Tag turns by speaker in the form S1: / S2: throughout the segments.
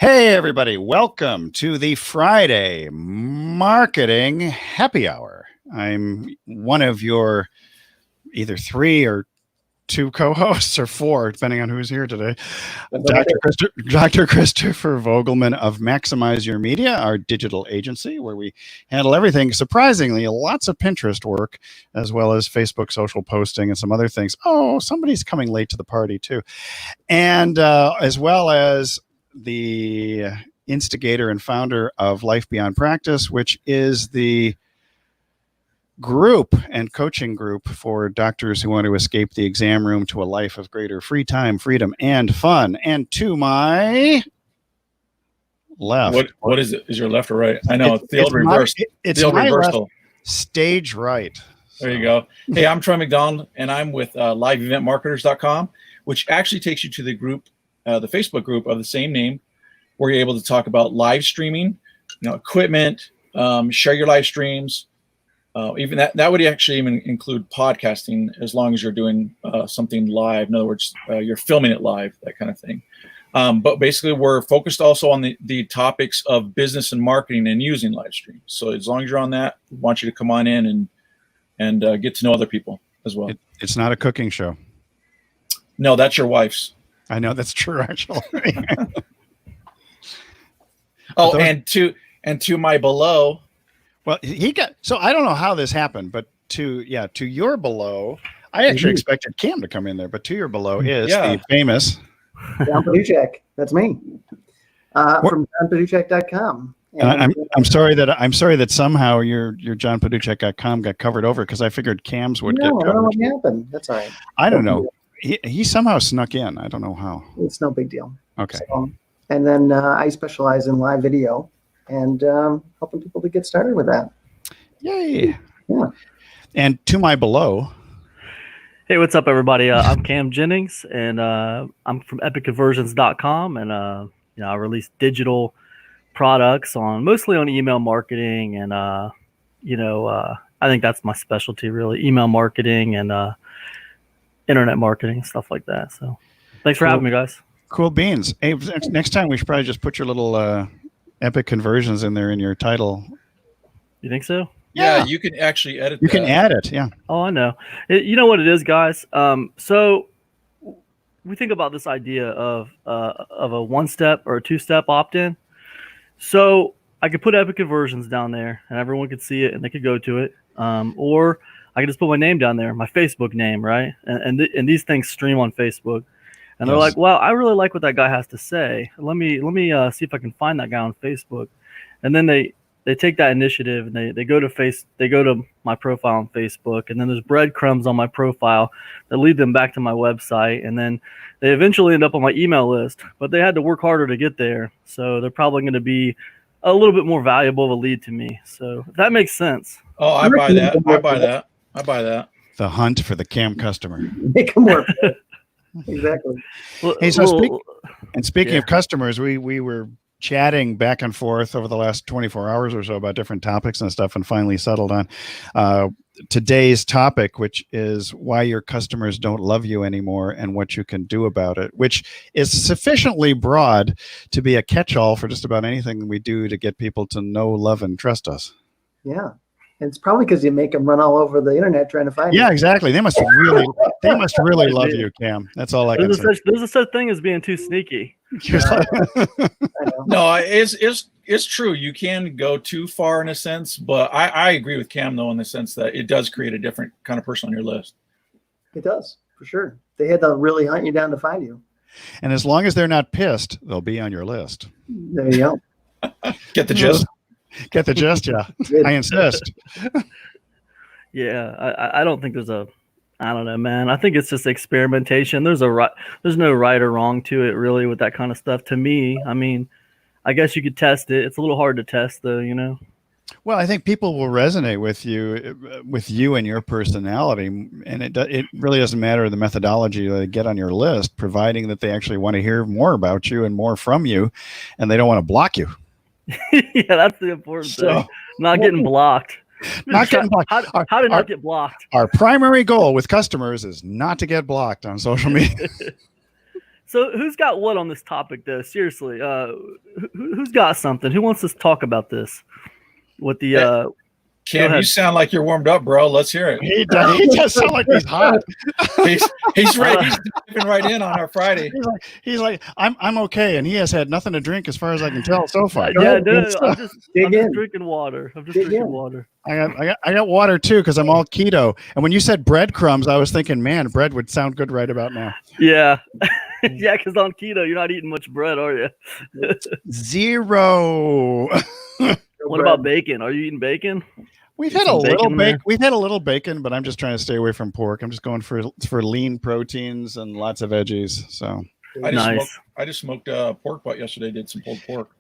S1: Hey, everybody. Welcome to the Friday Marketing Happy Hour. I'm one of your either 3 or 2 co-hosts or 4, depending on who's here today. Dr. Christopher Vogelman of Maximize Your Media, our digital agency, where we handle everything, surprisingly, lots of Pinterest work, as well as Facebook social posting and some other things. Oh, somebody's coming late to the party, too. And as well as the instigator and founder of Life Beyond Practice, which is the group and coaching group for doctors who want to escape the exam room to a life of greater free time, freedom, and fun. And to my left.
S2: What is it? Is your left or right? I know it's the old reverse.
S1: It's
S2: the old
S1: my
S2: reversal.
S1: left, stage right.
S2: There you go. Hey, I'm Troy McDonald, and I'm with liveeventmarketers.com, which actually takes you to the group, the Facebook group of the same name, where you're able to talk about live streaming, equipment, share your live streams. Even that would actually even include podcasting, as long as you're doing something live. In other words, you're filming it live, that kind of thing. But basically, we're focused also on the topics of business and marketing and using live streams. So as long as you're on that, we want you to come on in and get to know other people as well.
S1: It's not a cooking show.
S2: No, that's your wife's.
S1: I know that's true, actually.
S2: Oh, and to my below.
S1: Well, so I don't know how this happened, but to your below, I actually expected Cam to come in there, but to your below is the famous
S3: John Paduchek. That's me. From johnpaduchek.com.
S1: And I'm sorry that somehow your johnpaduchek.com got covered over, because I figured Cam's would get covered.
S3: I don't know what happened. That's all right.
S1: I don't know. He somehow snuck in. I don't know how.
S3: It's no big deal.
S1: Okay.
S3: So, and then I specialize in live video and helping people to get started with that.
S1: Yay.
S3: Yeah.
S1: And to my below.
S4: Hey, what's up, everybody? I'm Cam Jennings, and I'm from epicconversions.com, and I release digital products mostly on email marketing, and I think that's my specialty, really, email marketing and internet marketing, stuff like that. So thanks for having me, guys.
S1: Cool beans. Hey, next time we should probably just put your little Epic Conversions in there in your title.
S4: You think so?
S2: Yeah, you can actually edit.
S1: You can add it. Yeah.
S4: Oh, I know. You know what it is, guys. So we think about this idea of a 1-step or a 2-step opt-in. So I could put Epic Conversions down there, and everyone could see it, and they could go to it. Or I could just put my name down there, my Facebook name, right? And these things stream on Facebook. And they're like, well, I really like what that guy has to say. Let me see if I can find that guy on Facebook. And then they take that initiative, and they go to my profile on Facebook, and then there's breadcrumbs on my profile that lead them back to my website, and then they eventually end up on my email list. But they had to work harder to get there, so they're probably going to be a little bit more valuable of a lead to me. So if that makes sense.
S2: Oh, I buy that.
S1: The hunt for the Cam customer.
S3: Make them work. Exactly.
S1: Hey, so speaking of customers, we were chatting back and forth over the last 24 hours or so about different topics and stuff, and finally settled on today's topic, which is why your customers don't love you anymore and what you can do about it, which is sufficiently broad to be a catch-all for just about anything we do to get people to know, love, and trust us.
S3: Yeah. And it's probably because you make them run all over the internet trying to find you.
S1: Yeah, exactly. They must really love you, Cam. That's all I can say.
S4: There's a such thing as being too sneaky.
S2: No, it's true. You can go too far in a sense, but I agree with Cam, though, in the sense that it does create a different kind of person on your list.
S3: It does, for sure. They had to really hunt you down to find you.
S1: And as long as they're not pissed, they'll be on your list.
S3: There you go.
S2: Get the gist?
S1: Get the gist, yeah. I insist.
S4: Yeah, I don't think I don't know, man. I think it's just experimentation. There's no right or wrong to it, really, with that kind of stuff. To me, I mean, I guess you could test it. It's a little hard to test, though,
S1: Well, I think people will resonate with you and your personality, and it really doesn't matter the methodology they get on your list, providing that they actually want to hear more about you and more from you, and they don't want to block you.
S4: Yeah, that's the important thing. Not getting blocked.
S1: Not getting blocked.
S4: How to not get blocked?
S1: Our primary goal with customers is not to get blocked on social media.
S4: So who's got what on this topic though? Seriously, who's got something? Who wants to talk about this? With the
S2: Cam, you sound like you're warmed up, bro. Let's hear it.
S1: He does sound like he's hot.
S2: He's right. He's diving right in on our Friday.
S1: He's like, I'm okay, and he has had nothing to drink as far as I can tell so far.
S4: Yeah, no, I'm just drinking water. I'm just drinking water.
S1: I got water too because I'm all keto. And when you said breadcrumbs, I was thinking, man, bread would sound good right about now.
S4: Yeah. Yeah, because on keto, you're not eating much bread, are you?
S1: Zero.
S4: What about bacon? Are you eating bacon?
S1: We've had a little bacon. We've had a little bacon, but I'm just trying to stay away from pork. I'm just going for lean proteins and lots of veggies. So
S2: I just smoked pork butt yesterday. Did some pulled pork.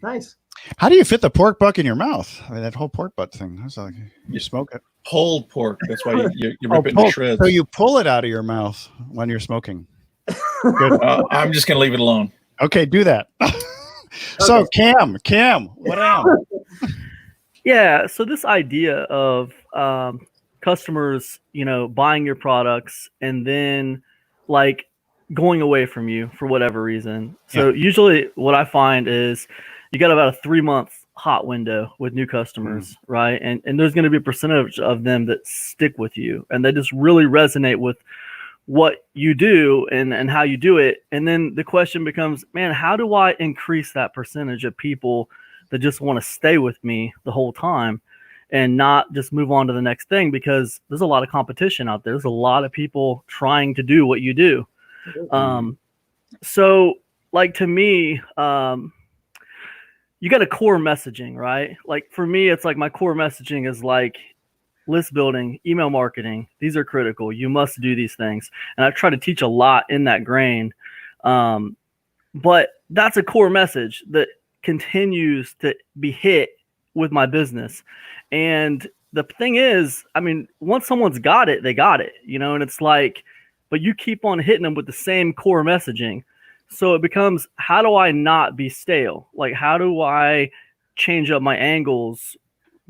S3: Nice.
S1: How do you fit the pork butt in your mouth? I mean, that whole pork butt thing. That's like you smoke it.
S2: Pulled pork. That's why you rip it into shreds.
S1: So you pull it out of your mouth when you're smoking. Good.
S2: I'm just gonna leave it alone.
S1: Okay, do that. So Cam, what else?
S4: Yeah, so this idea of customers, buying your products and then like going away from you for whatever reason. So usually what I find is you got about a 3-month hot window with new customers, right? And there's going to be a percentage of them that stick with you and they just really resonate with what you do and how you do it. And then the question becomes, man, how do I increase that percentage of people that just want to stay with me the whole time and not just move on to the next thing? Because there's a lot of competition out there. There's a lot of people trying to do what you do. So like to me, you got a core messaging, right? Like for me, it's like my core messaging is like list building, email marketing. These are critical. You must do these things. And I try to teach a lot in that grain. But that's a core message that continues to be hit with my business. And the thing is, I mean, once someone's got it, they got it, and it's like, but you keep on hitting them with the same core messaging. So it becomes, how do I not be stale? Like, how do I change up my angles?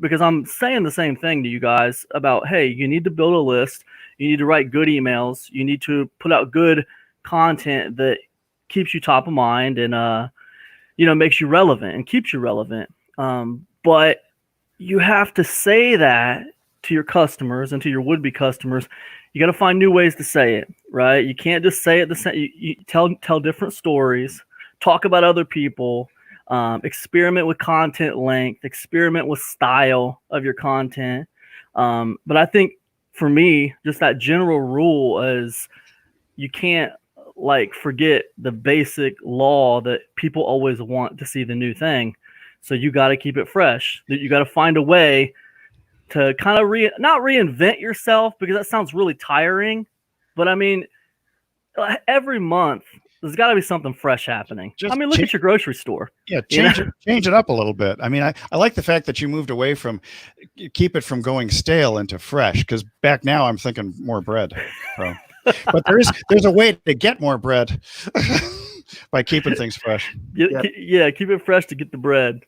S4: Because I'm saying the same thing to you guys about, hey, you need to build a list. You need to write good emails. You need to put out good content that keeps you top of mind and, makes you relevant and keeps you relevant. But you have to say that to your customers and to your would-be customers. You got to find new ways to say it, right? You can't just say it the same. You tell different stories, talk about other people, experiment with content length, experiment with style of your content. But I think for me, just that general rule is you can't forget the basic law that people always want to see the new thing. So you got to keep it fresh. You got to find a way to kind of not reinvent yourself, because that sounds really tiring. But I mean, every month there's got to be something fresh happening. Look at your grocery store.
S1: Yeah, change it up a little bit. I mean, I like the fact that you moved away from keep it from going stale into fresh, because back now I'm thinking more bread. So. But there's a way to get more bread by keeping things fresh.
S4: Yeah, keep it fresh to get the bread.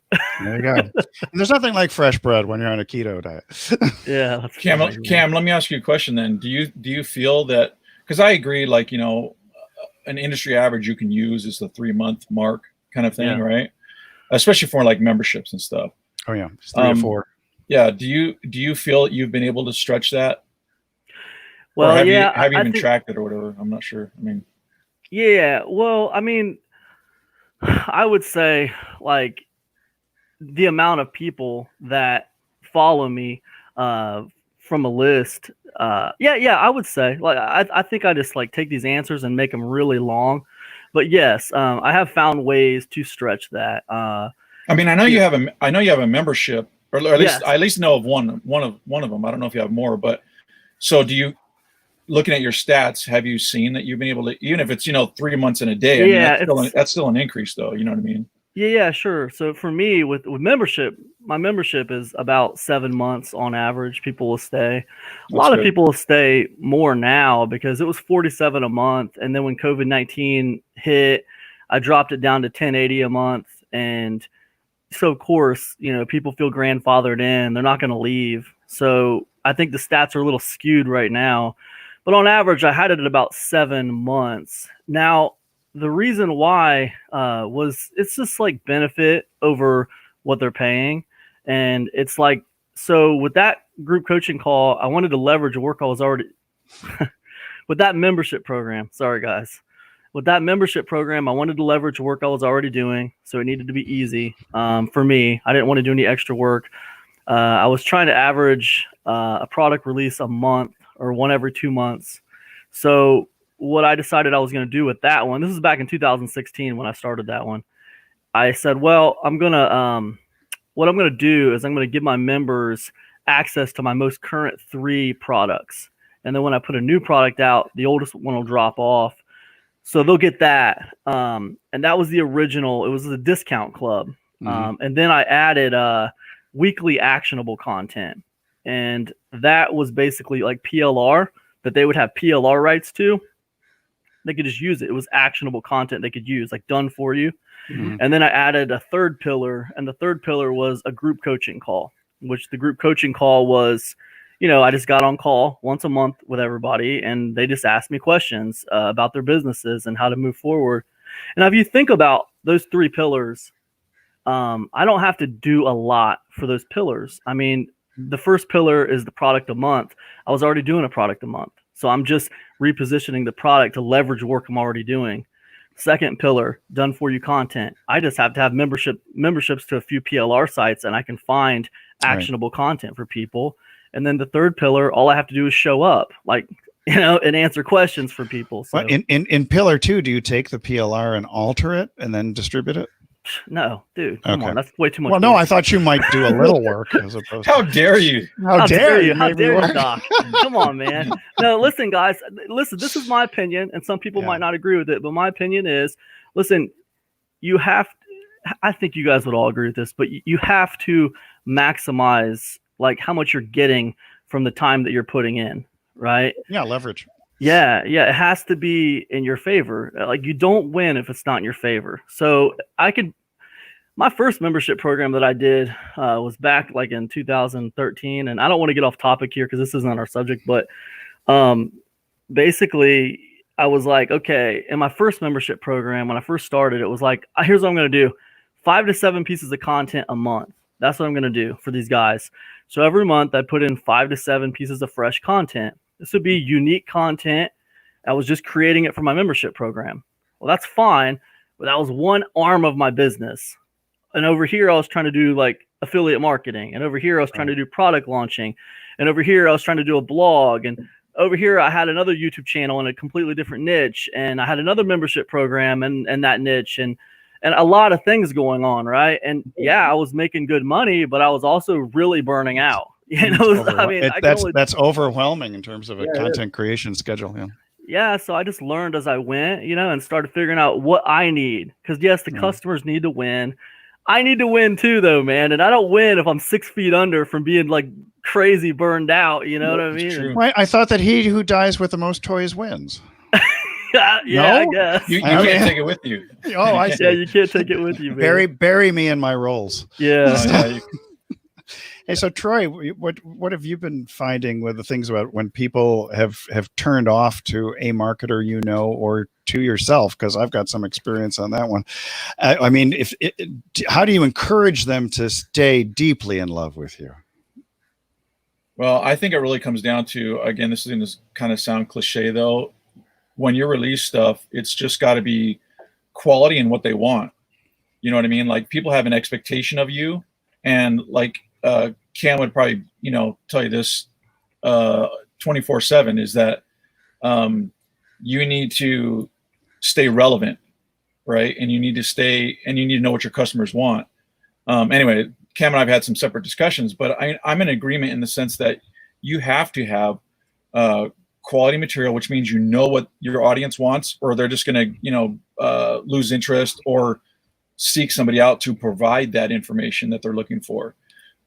S1: There you go. And there's nothing like fresh bread when you're on a keto diet.
S4: Yeah.
S2: Cam, let me ask you a question then. Do you feel that, because I agree, an industry average you can use is the 3-month mark kind of thing, right? Especially for like memberships and stuff.
S1: Oh yeah, it's 3 to 4.
S2: Yeah. Do you feel you've been able to stretch that?
S4: Well,
S2: have you even tracked it or whatever? I'm not sure. I mean,
S4: yeah. Well, I mean, I would say the amount of people that follow me from a list. I would say I think I just take these answers and make them really long. But yes, I have found ways to stretch that. I
S2: mean, I know you have a membership, or at least I at least know of one of them. I don't know if you have more, but so do you? Looking at your stats, have you seen that you've been able to, even if it's 3 months in a day? That's still an increase, though. You know what I mean?
S4: Yeah, sure. So for me, with membership, my membership is about 7 months on average. People will stay. A lot of people will stay more now because it was $47 a month, and then when COVID-19 hit, I dropped it down to $10.80 a month, and so of course, people feel grandfathered in. They're not going to leave. So I think the stats are a little skewed right now. But on average, I had it at about 7 months. Now, the reason why was it's just like benefit over what they're paying. And it's like, so with that group coaching call, I wanted to leverage work I was already with that membership program. Sorry, guys. With that membership program, I wanted to leverage work I was already doing. So it needed to be easy for me. I didn't want to do any extra work. I was trying to average a product release a month or one every 2 months. So what I decided I was going to do with that one, this is back in 2016 when I started that one. I said, well, what I'm going to do is I'm going to give my members access to my most current 3 products. And then when I put a new product out, the oldest one will drop off. So they'll get that. And that was the original. It was a discount club. And then I added weekly actionable content. And that was basically like PLR that they would have PLR rights to. They could just use it. It was actionable content they could use, like done for you. And then I added a third pillar. And the third pillar was a group coaching call, which the group coaching call was, I just got on call once a month with everybody, and they just asked me questions about their businesses and how to move forward. And if you think about those 3 pillars, I don't have to do a lot for those pillars. I mean, the first pillar is the product a month. I was already doing a product a month. So I'm just repositioning the product to leverage work I'm already doing. Second pillar, done for you content. I just have to have memberships to a few PLR sites, and I can find actionable content for people. And then the third pillar, all I have to do is show up, and answer questions for people. So
S1: well, in pillar 2, do you take the PLR and alter it and then distribute it?
S4: No, dude, come on, that's way too much.
S1: Well, no, I thought you might do a little work as opposed.
S2: How dare you?
S1: How dare you?
S4: How dare you, Doc? Come on, man. No, listen, guys. Listen, this is my opinion, and some people might not agree with it, but my opinion is, listen, you have. I think you guys would all agree with this, but you have to maximize how much you're getting from the time that you're putting in, right?
S1: Yeah, leverage.
S4: Yeah, it has to be in your favor. You don't win if it's not in your favor. So my first membership program that I did was back in 2013, and I don't want to get off topic here because this isn't our subject, but basically I was like, okay, in my first membership program, when I first started, it was here's what I'm going to do: 5 to 7 pieces of content a month. That's what I'm going to do for these guys. So every month I put in 5 to 7 pieces of fresh content. This would be unique content. I was just creating it for my membership program. Well, that's fine, but that was one arm of my business. And over here, I was trying to do affiliate marketing. And over here, I was trying to do product launching. And over here, I was trying to do a blog. And over here, I had another YouTube channel in a completely different niche. And I had another membership program and that niche. And a lot of things going on, right? And I was making good money, but I was also really burning out.
S1: That's overwhelming in terms of a content creation schedule.
S4: Yeah, so I just learned as I went, and started figuring out what I need. Because yes, the customers need to win. I need to win too, though, man. And I don't win if I'm 6 feet under from being crazy burned out. You know what I mean?
S1: Right. I thought that he who dies with the most toys wins.
S4: I guess.
S2: You can't take it with you.
S1: Oh, I see.
S4: Yeah, you can't take it with you, man.
S1: Bury me in my roles.
S4: Yeah.
S1: Hey, so Troy, what have you been finding with the things about when people have turned off to a marketer, or to yourself? Because I've got some experience on that one. I mean, how do you encourage them to stay deeply in love with you?
S2: Well, I think it really comes down to, again, this is going to kind of sound cliche though. When you release stuff, it's just got to be quality and what they want. You know what I mean? People have an expectation of you, and Cam would probably, tell you this 24/7 is that you need to stay relevant, right? And you need to know what your customers want. Anyway, Cam and I've had some separate discussions, but I'm in agreement in the sense that you have to have quality material, which means what your audience wants, or they're just going to, lose interest or seek somebody out to provide that information that they're looking for.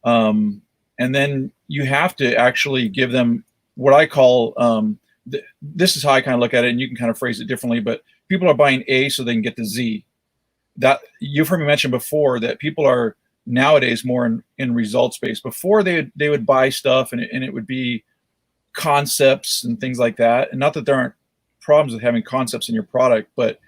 S2: And then you have to actually give them what I call, this is how I kind of look at it, and you can kind of phrase it differently, but people are buying A so they can get to Z. That you've heard me mention before that people are nowadays more in results based. Before they would buy stuff and it would be concepts and things like that. And not that there aren't problems with having concepts in your product, but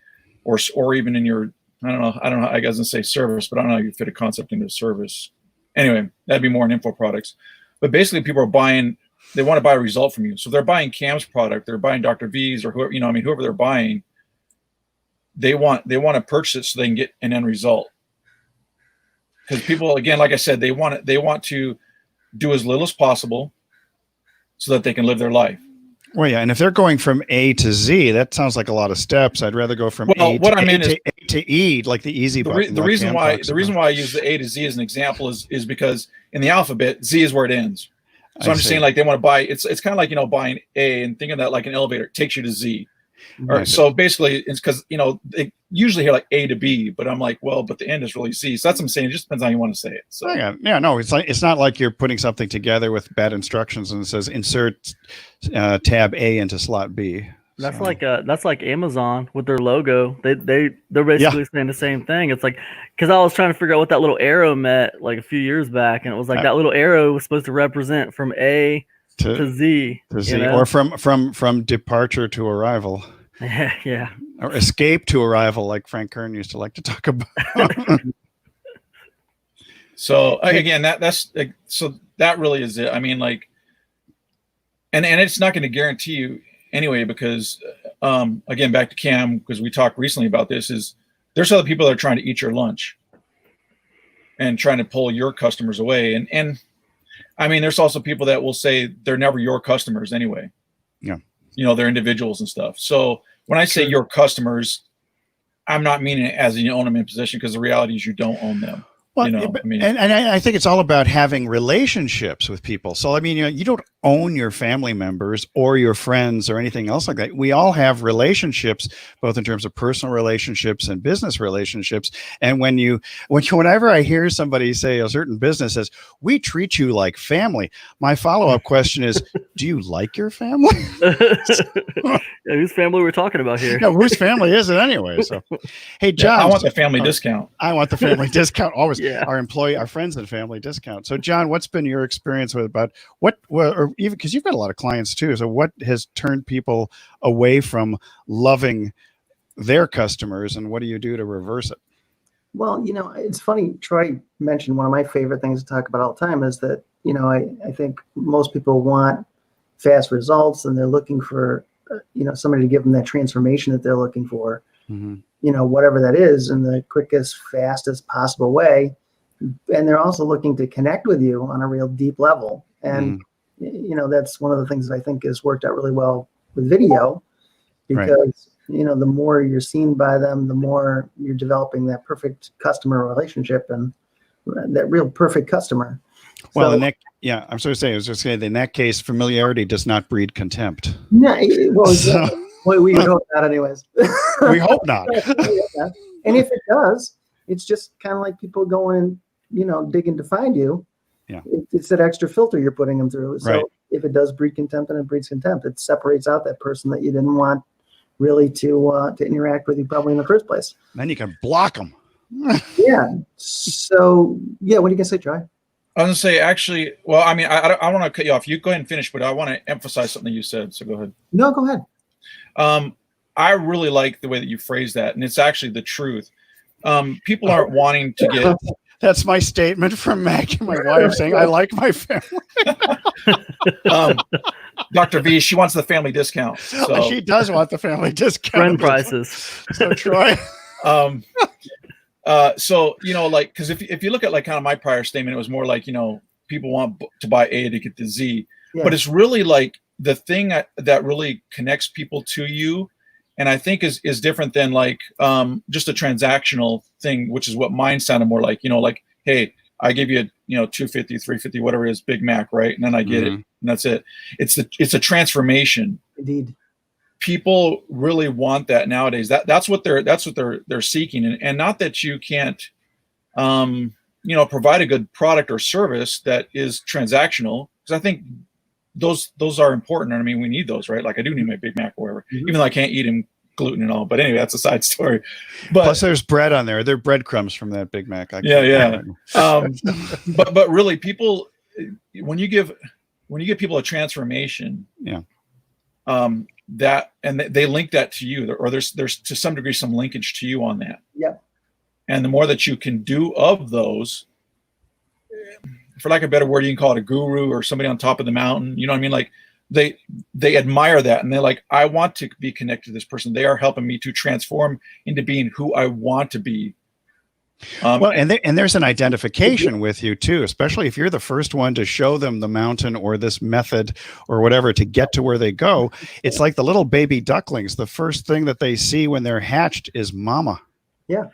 S2: or even in your, I don't know, I guess I say service, but I don't know how you fit a concept into service. Anyway, that'd be more in info products. But basically people are buying, they want to buy a result from you. So they're buying Cam's product, they're buying Dr. V's or whoever, whoever they're buying, they want to purchase it so they can get an end result. Because people, again, like I said, they want to do as little as possible so that they can live their life.
S1: Well, yeah, and if they're going from A to Z, that sounds like a lot of steps. I'd rather go from A to E, like the easy button.
S2: The reason why I use the A to Z as an example is because in the alphabet, Z is where it ends. So I'm just saying, like, they want to buy. It's kind of like buying A and thinking that like an elevator, it takes you to Z. Or so basically, it's because they usually hear like A to B, but I'm like, well, but the end is really C. So that's what I'm saying. It just depends how you want to say it. So
S1: no, it's not like you're putting something together with bad instructions and it says insert tab A into slot B.
S4: That's like Amazon with their logo. They're basically saying the same thing. It's like, because I was trying to figure out what that little arrow meant like a few years back, and it was like that little arrow was supposed to represent from A to Z,
S1: or from departure to arrival.
S4: Yeah.
S1: Or escape to arrival, like Frank Kern used to like to talk about.
S2: So again, that really is it. I mean, like, and it's not going to guarantee you anyway, because again, back to Cam, because we talked recently about this, is there's other people that are trying to eat your lunch and trying to pull your customers away. And I mean, there's also people that will say they're never your customers anyway.
S1: Yeah.
S2: They're individuals and stuff. So when I say your customers, I'm not meaning it as you own them in position, because the reality is you don't own them.
S1: Well, and I think it's all about having relationships with people. So, I mean, you don't own your family members or your friends or anything else like that. We all have relationships, both in terms of personal relationships and business relationships. And whenever I hear somebody say a certain business says, we treat you like family, my follow-up question is, do you like your family?
S4: Whose family we're talking about here?
S1: No, whose family is it anyway? So, hey, John.
S2: I want the family discount.
S1: I want the family discount always.
S4: Yeah.
S1: Our friends and family discount. So, John, what's been your experience with about or even because you've got a lot of clients too. So, what has turned people away from loving their customers, and what do you do to reverse it?
S3: Well, it's funny. Troy mentioned one of my favorite things to talk about all the time is that, I think most people want fast results, and they're looking for, somebody to give them that transformation that they're looking for. Mm-hmm. Whatever that is, in the quickest, fastest possible way. And they're also looking to connect with you on a real deep level. And, that's one of the things that I think has worked out really well with video, because, the more you're seen by them, the more you're developing that perfect customer relationship and that real perfect customer.
S1: Well, I'm sorry to say, I was just saying, in that case, familiarity does not breed contempt.
S3: No, well, we hope not anyways.
S1: We hope not.
S3: And if it does, it's just kind of like people going and, digging to find you.
S1: Yeah.
S3: It's that extra filter you're putting them through. So if it does breed contempt, and it breeds contempt, it separates out that person that you didn't want really to interact with you probably in the first place.
S1: Then you can block them.
S3: Yeah. So, what are you going to say, Troy?
S2: I was going to say, actually, well, I mean, I want to cut you off. You go ahead and finish, but I want to emphasize something you said. So go ahead.
S3: No, go ahead.
S2: I really like the way that you phrase that, and it's actually the truth. People aren't wanting to get.
S1: That's my statement from Mac, my wife, saying I like my family.
S2: Dr. V, she wants the family discount. So.
S1: She does want the family discount.
S4: Friend prices.
S1: So Troy.
S2: So like, because if you look at like kind of my prior statement, it was more like people want to buy A to get the Z, but it's really like the thing that really connects people to you, and I think is different than like just a transactional thing, which is what mine sounded more like. Like, hey, I give you $2.50, $3.50, whatever it is, Big Mac, right? And then I get it, and that's it. It's a transformation.
S3: Indeed.
S2: People really want that nowadays. That's what they're seeking, and not that you can't provide a good product or service that is transactional, because I think those are important. I mean, we need those, right? Like I do need my Big Mac or whatever, even though I can't eat them gluten and all. But anyway, that's a side story. But
S1: plus, there's bread on there. There are breadcrumbs from that Big Mac.
S2: But really, people, when you give people a transformation, that, and they link that to you, or there's to some degree some linkage to you on that.
S3: Yeah.
S2: And the more that you can do of those, for lack of a better word, you can call it a guru or somebody on top of the mountain. You know what I mean? Like they admire that, and they're like, I want to be connected to this person. They are helping me to transform into being who I want to be.
S1: Well, and there's an identification with you too, especially if you're the first one to show them the mountain or this method or whatever to get to where they go. It's like the little baby ducklings. The first thing that they see when they're hatched is mama.
S3: Yeah.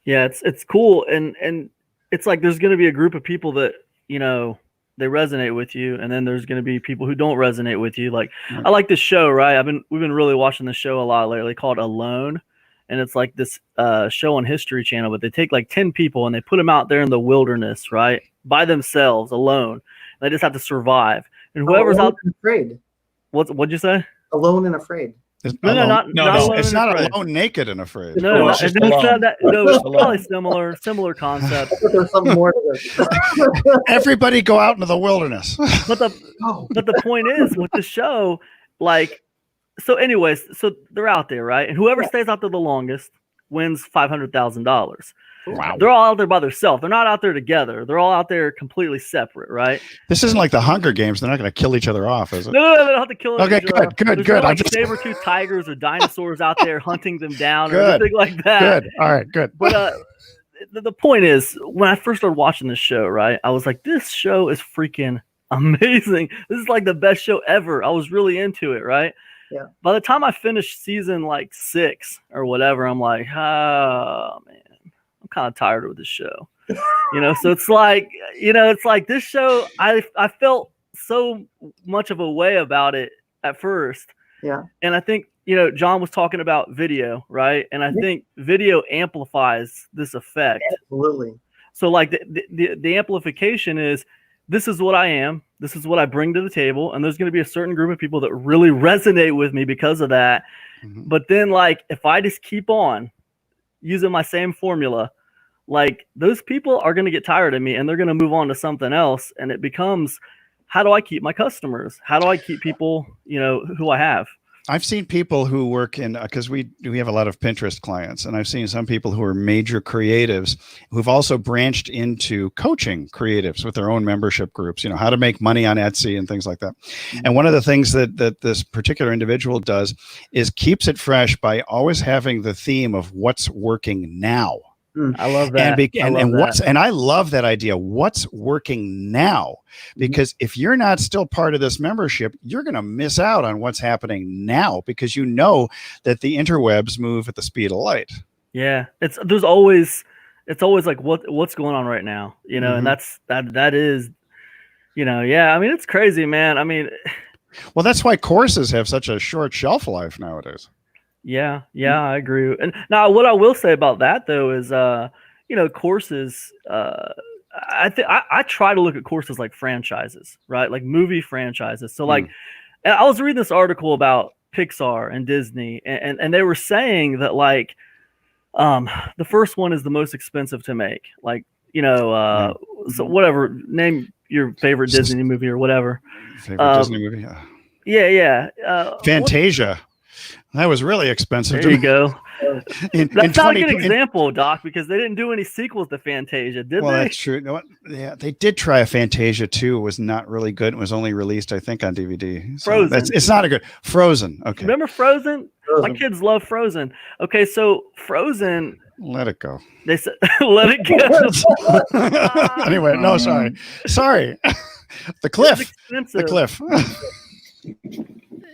S4: Yeah, it's cool, and it's like there's going to be a group of people that, you know, they resonate with you, and then there's going to be people who don't resonate with you. Like, I like this show, right? We've been really watching this show a lot lately called Alone. And it's like this show on History Channel, but they take like 10 people and they put them out there in the wilderness, right? By themselves, alone. They just have to survive. And whoever's out
S3: there. Afraid.
S4: What'd you say?
S3: Alone and afraid.
S4: No.
S1: It's not alone, naked and afraid.
S4: No, it's probably similar concept.
S3: There's something more to this.
S1: Everybody go out into the wilderness.
S4: But the point is with the show, like, so anyways, so they're out there, right? And whoever stays out there the longest wins $500,000.
S1: Wow.
S4: They're all out there by themselves. They're not out there together. They're all out there completely separate, right?
S1: This isn't like the Hunger Games. They're not going to kill each other off, is it?
S4: No, they don't have to kill each other.
S1: Good.
S4: There's no, like, saber-tooth tigers or dinosaurs out there hunting them down or anything like that.
S1: Good. All right, good.
S4: But the point is, when I first started watching this show, right, I was like, this show is freaking amazing. This is like the best show ever. I was really into it, right?
S3: Yeah.
S4: By the time I finished season like 6 or whatever, I'm like, oh man, I'm kind of tired of this show. You know, so it's like, you know, it's like this show, I felt so much of a way about it at first.
S3: Yeah.
S4: And I think, you know, John was talking about video, right? And I think video amplifies this effect.
S3: Absolutely.
S4: So like the amplification is, this is what I am. This is what I bring to the table. And there's going to be a certain group of people that really resonate with me because of that. Mm-hmm. But then, like, if I just keep on using my same formula, like, those people are going to get tired of me and they're going to move on to something else. And it becomes, how do I keep my customers? How do I keep people, you know, who I have?
S1: I've seen people who work in, because we have a lot of Pinterest clients, and I've seen some people who are major creatives who've also branched into coaching creatives with their own membership groups, you know, how to make money on Etsy and things like that. Mm-hmm. And one of the things that this particular individual does is keeps it fresh by always having the theme of what's working now.
S4: I love that.
S1: And I love that idea. What's working now? Because if you're not still part of this membership, you're going to miss out on what's happening now, because you know that the interwebs move at the speed of light.
S4: Yeah, it's always like what's going on right now, you know, and that is, you know, yeah. I mean, it's crazy, man. I mean,
S1: well, that's why courses have such a short shelf life nowadays.
S4: Yeah, I agree. And now, what I will say about that though is, you know, courses. I try to look at courses like franchises, right? Like movie franchises. So, like, and I was reading this article about Pixar and Disney, and they were saying that, like, the first one is the most expensive to make. Like, you know, so whatever, name your favorite Disney movie or whatever.
S1: Favorite Disney movie?
S4: Yeah.
S1: Fantasia. That was really expensive.
S4: There you go. That's not a good
S1: 20
S4: example, Doc, because they didn't do any sequels to Fantasia, did they?
S1: Well, that's true. No, yeah, they did try a Fantasia 2. It was not really good. It was only released, I think, on DVD. So
S4: Frozen.
S1: It's not a good. Frozen. Okay.
S4: Remember Frozen? My kids love Frozen. Okay, so Frozen.
S1: Let it go.
S4: They said, let it go.
S1: Anyway, no, sorry. The cliff. The cliff.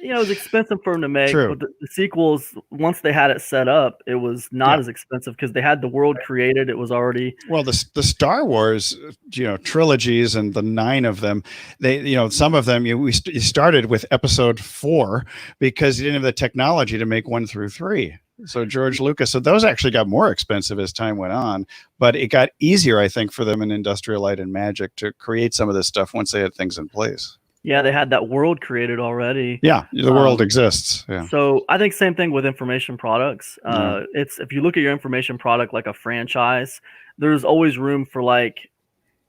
S4: You know, it was expensive for them to make.
S1: True.
S4: But the sequels, once they had it set up, it was not as expensive because they had the world created. It was already.
S1: Well, the Star Wars, you know, trilogies, and the 9 of them, they, you know, some of them, we started with episode 4 because you didn't have the technology to make 1 through 3. So George Lucas, so those actually got more expensive as time went on, but it got easier, I think, for them in Industrial Light and Magic to create some of this stuff once they had things in place.
S4: Yeah, they had that world created already.
S1: Yeah, the world exists. Yeah.
S4: So I think same thing with information products. It's if you look at your information product like a franchise, there's always room for, like,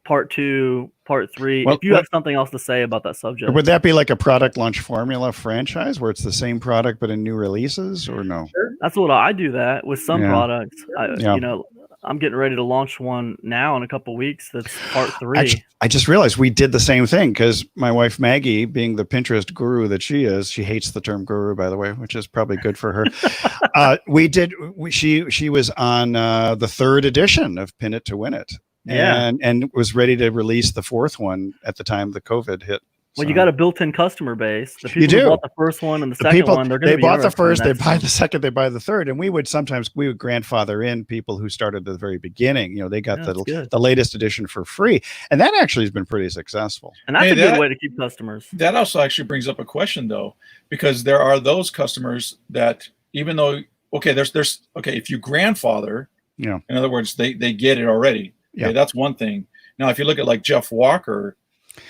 S4: part 2, part 3.
S1: Well,
S4: if you have something else to say about that subject.
S1: Would that be like a product launch formula franchise where it's the same product but in new releases, or no?
S3: Sure.
S4: That's what I do that with some
S1: Yeah.
S4: products.
S1: Yeah.
S4: You know, I'm getting ready to launch one now in a couple weeks. That's part 3.
S1: I just realized we did the same thing because my wife Maggie, being the Pinterest guru that she is, she hates the term guru, by the way, which is probably good for her. She was on the 3rd edition of Pin It to Win It, and was ready to release the 4th one at the time the COVID hit.
S4: Well, you got a built-in customer base. The people
S1: You do.
S4: who bought the first one and the second one, they're going to be
S1: bought the first, they
S4: interested in
S1: buy
S4: that
S1: the second, they buy the third, and we would grandfather in people who started at the very beginning. You know, they got the latest edition for free, and that actually has been pretty successful.
S4: And that's a good way to keep customers.
S2: That also actually brings up a question though, because there are those customers that even though if you grandfather, in other words, they get it already. Okay, that's one thing. Now, if you look at like Jeff Walker,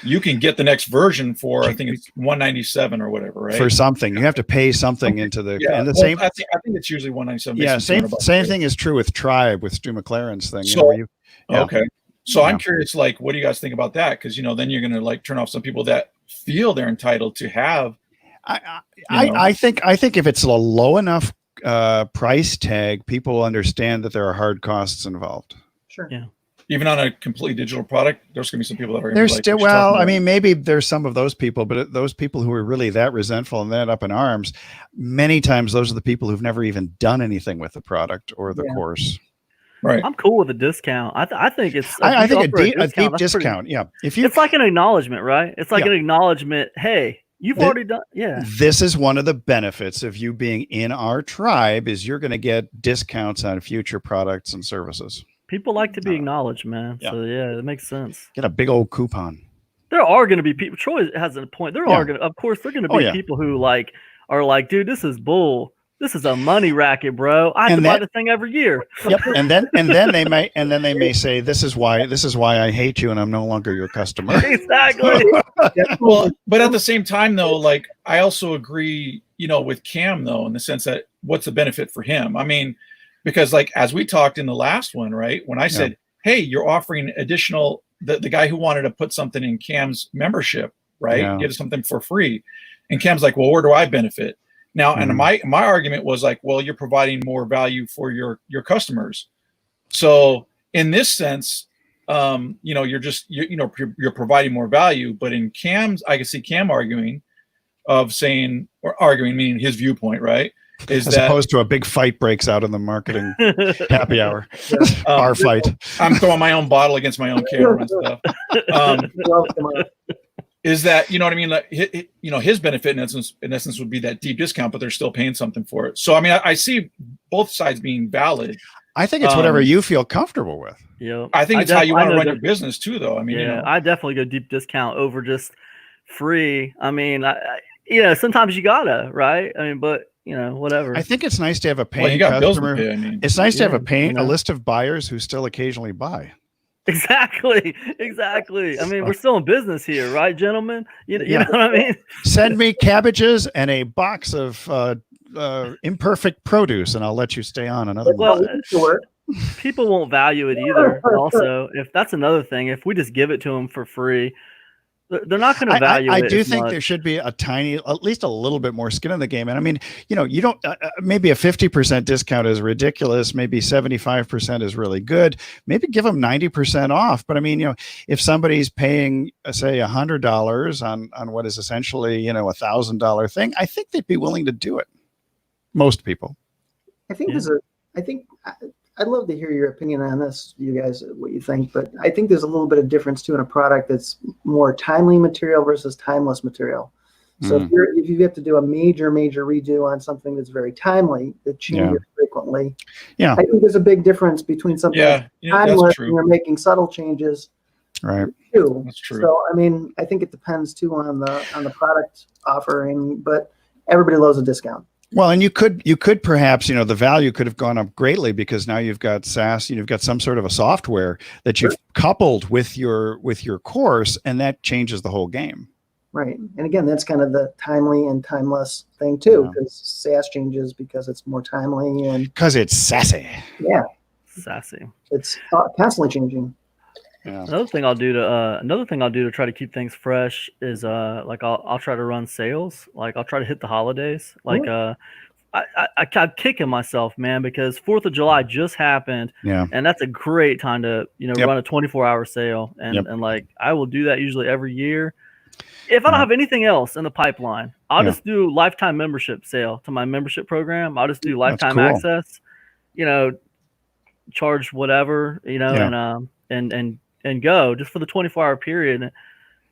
S2: you can get the next version for I think it's $197 or whatever, right?
S1: For something, you have to pay something into the and the same.
S2: I think it's usually $197.
S1: Yeah, same thing is true with Tribe with Stu McLaren's thing.
S2: So, okay, so I'm curious, like, what do you guys think about that? Because then you're going to like turn off some people that feel they're entitled to have.
S1: I think if it's a low enough price tag, people will understand that there are hard costs involved.
S3: Sure.
S4: Yeah.
S2: Even on a completely digital product, there's going to be some people that are.
S1: There's still, well, I mean, maybe there's some of those people, but those people who are really that resentful and that up in arms, many times those are the people who've never even done anything with the product or the course.
S2: Right.
S4: I'm cool with a discount. I think it's.
S1: I think a deep discount. Yeah.
S4: It's like an acknowledgement, right? It's like an acknowledgement. Hey, you've already done. Yeah.
S1: This is one of the benefits of you being in our tribe is you're going to get discounts on future products and services.
S4: People like to be acknowledged, man. Yeah. So yeah, it makes sense.
S1: Get a big old coupon.
S4: There are going to be people. Troy has a point. There are going to, of course, there are going to be people who are like, dude, this is bull. This is a money racket, bro. I have to buy the thing every year.
S1: Yep. And then they may say, this is why I hate you and I'm no longer your customer.
S4: Exactly.
S2: Well, but at the same time, though, like I also agree, with Cam though, in the sense that what's the benefit for him? I mean. Because like, as we talked in the last one, right? When I said, hey, you're offering additional, the guy who wanted to put something in Cam's membership, right?
S1: Yeah.
S2: Get something for free. And Cam's like, well, where do I benefit? Now, and my argument was like, well, you're providing more value for your customers. So in this sense, you're providing more value, but in Cam's, I can see Cam arguing meaning his viewpoint, right? As
S1: opposed to a big fight breaks out in the marketing happy hour, our fight.
S2: I'm throwing my own bottle against my own camera and stuff. Is that, you know what I mean? Like, his benefit in essence would be that deep discount, but they're still paying something for it. So, I mean, I see both sides being valid.
S1: I think it's whatever you feel comfortable with.
S4: Yeah,
S2: I think it's how you want to run your business too, though. I mean,
S4: I definitely go deep discount over just free. I mean, sometimes you gotta, right? I mean, but whatever.
S1: I think it's nice to have a paying customer. It's nice to have a list of buyers who still occasionally buy.
S4: Exactly. I mean, we're still in business here, right, gentlemen? You know what I mean?
S1: Send me cabbages and a box of imperfect produce, and I'll let you stay on another month.
S4: People won't value it either. Also, if that's another thing, if we just give it to them for free, they're not going to value it.
S1: I do think there should be at least a little bit more skin in the game. And I mean, you don't, maybe a 50% discount is ridiculous. Maybe 75% is really good. Maybe give them 90% off. But I mean, if somebody's paying, say, $100 on what is essentially, $1,000 thing, I think they'd be willing to do it. Most people.
S3: I think I'd love to hear your opinion on this, you guys, what you think, but I think there's a little bit of difference too in a product that's more timely material versus timeless material. So if you have to do a major redo on something that's very timely, that changes frequently, I think there's a big difference between something that's timeless and you're making subtle changes.
S1: Right.
S3: Too.
S2: That's true.
S3: So I mean, I think it depends too on the product offering, but everybody loves a discount.
S1: Well, and you could perhaps, the value could have gone up greatly because now you've got SaaS, you've got some sort of a software that you've coupled with your course, and that changes the whole game.
S3: Right. And again, that's kind of the timely and timeless thing too, because SaaS changes because it's more timely and
S1: because it's sassy.
S3: Yeah.
S4: Sassy.
S3: It's constantly changing.
S1: Yeah.
S4: Another thing I'll do to try to keep things fresh is like I'll try to run sales. Like I'll try to hit the holidays. Like I'm kicking myself, man, because 4th of July just happened.
S1: Yeah.
S4: And that's a great time to,
S1: Yep.
S4: run a 24-hour sale. And
S1: Yep.
S4: and like I will do that usually every year. If I don't
S1: Yeah.
S4: have anything else in the pipeline, I'll
S1: Yeah.
S4: just do lifetime membership sale to my membership program. I'll just do lifetime
S1: cool.
S4: access, charge whatever,
S1: Yeah.
S4: and go just for the 24-hour period. And,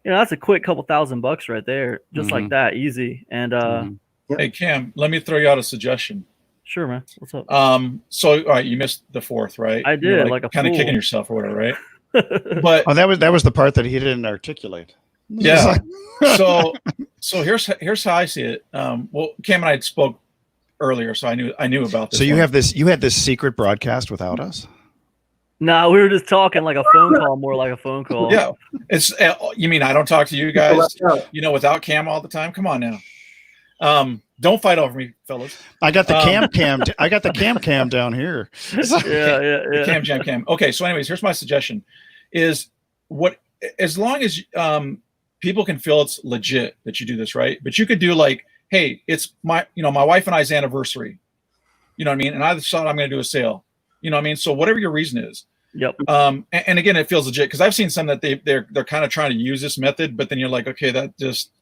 S4: that's a quick couple $1,000 right there, just like that, easy. And
S1: Mhm.
S2: Hey, Cam, let me throw you out a suggestion.
S4: sure, man. What's up?
S2: So all right, you missed the 4th, right?
S4: I did,
S2: You're
S4: like a
S2: kind of
S4: fool.
S2: kicking yourself or whatever, right? But
S1: Oh, that was the part that he didn't articulate.
S2: yeah. So here's how I see it. Well, Cam and I spoke earlier, so I knew about this.
S1: So you
S2: one.
S1: had this secret broadcast without us?
S4: No, we were just talking like a phone call, more like a phone call.
S2: Yeah, it's you mean I don't talk to you guys, without Cam all the time? Come on now. Don't fight over me, fellas.
S1: I got the I got the cam down here.
S4: Yeah.
S2: Cam. Okay, so anyways, here's my suggestion: is as long as people can feel it's legit that you do this, right? But you could do like, hey, it's my wife and I's anniversary. You know what I mean? And I thought I'm going to do a sale. You know what I mean? So whatever your reason is.
S4: Yep.
S2: And again, it feels legit because I've seen some that they're kind of trying to use this method, but then you're like, okay, they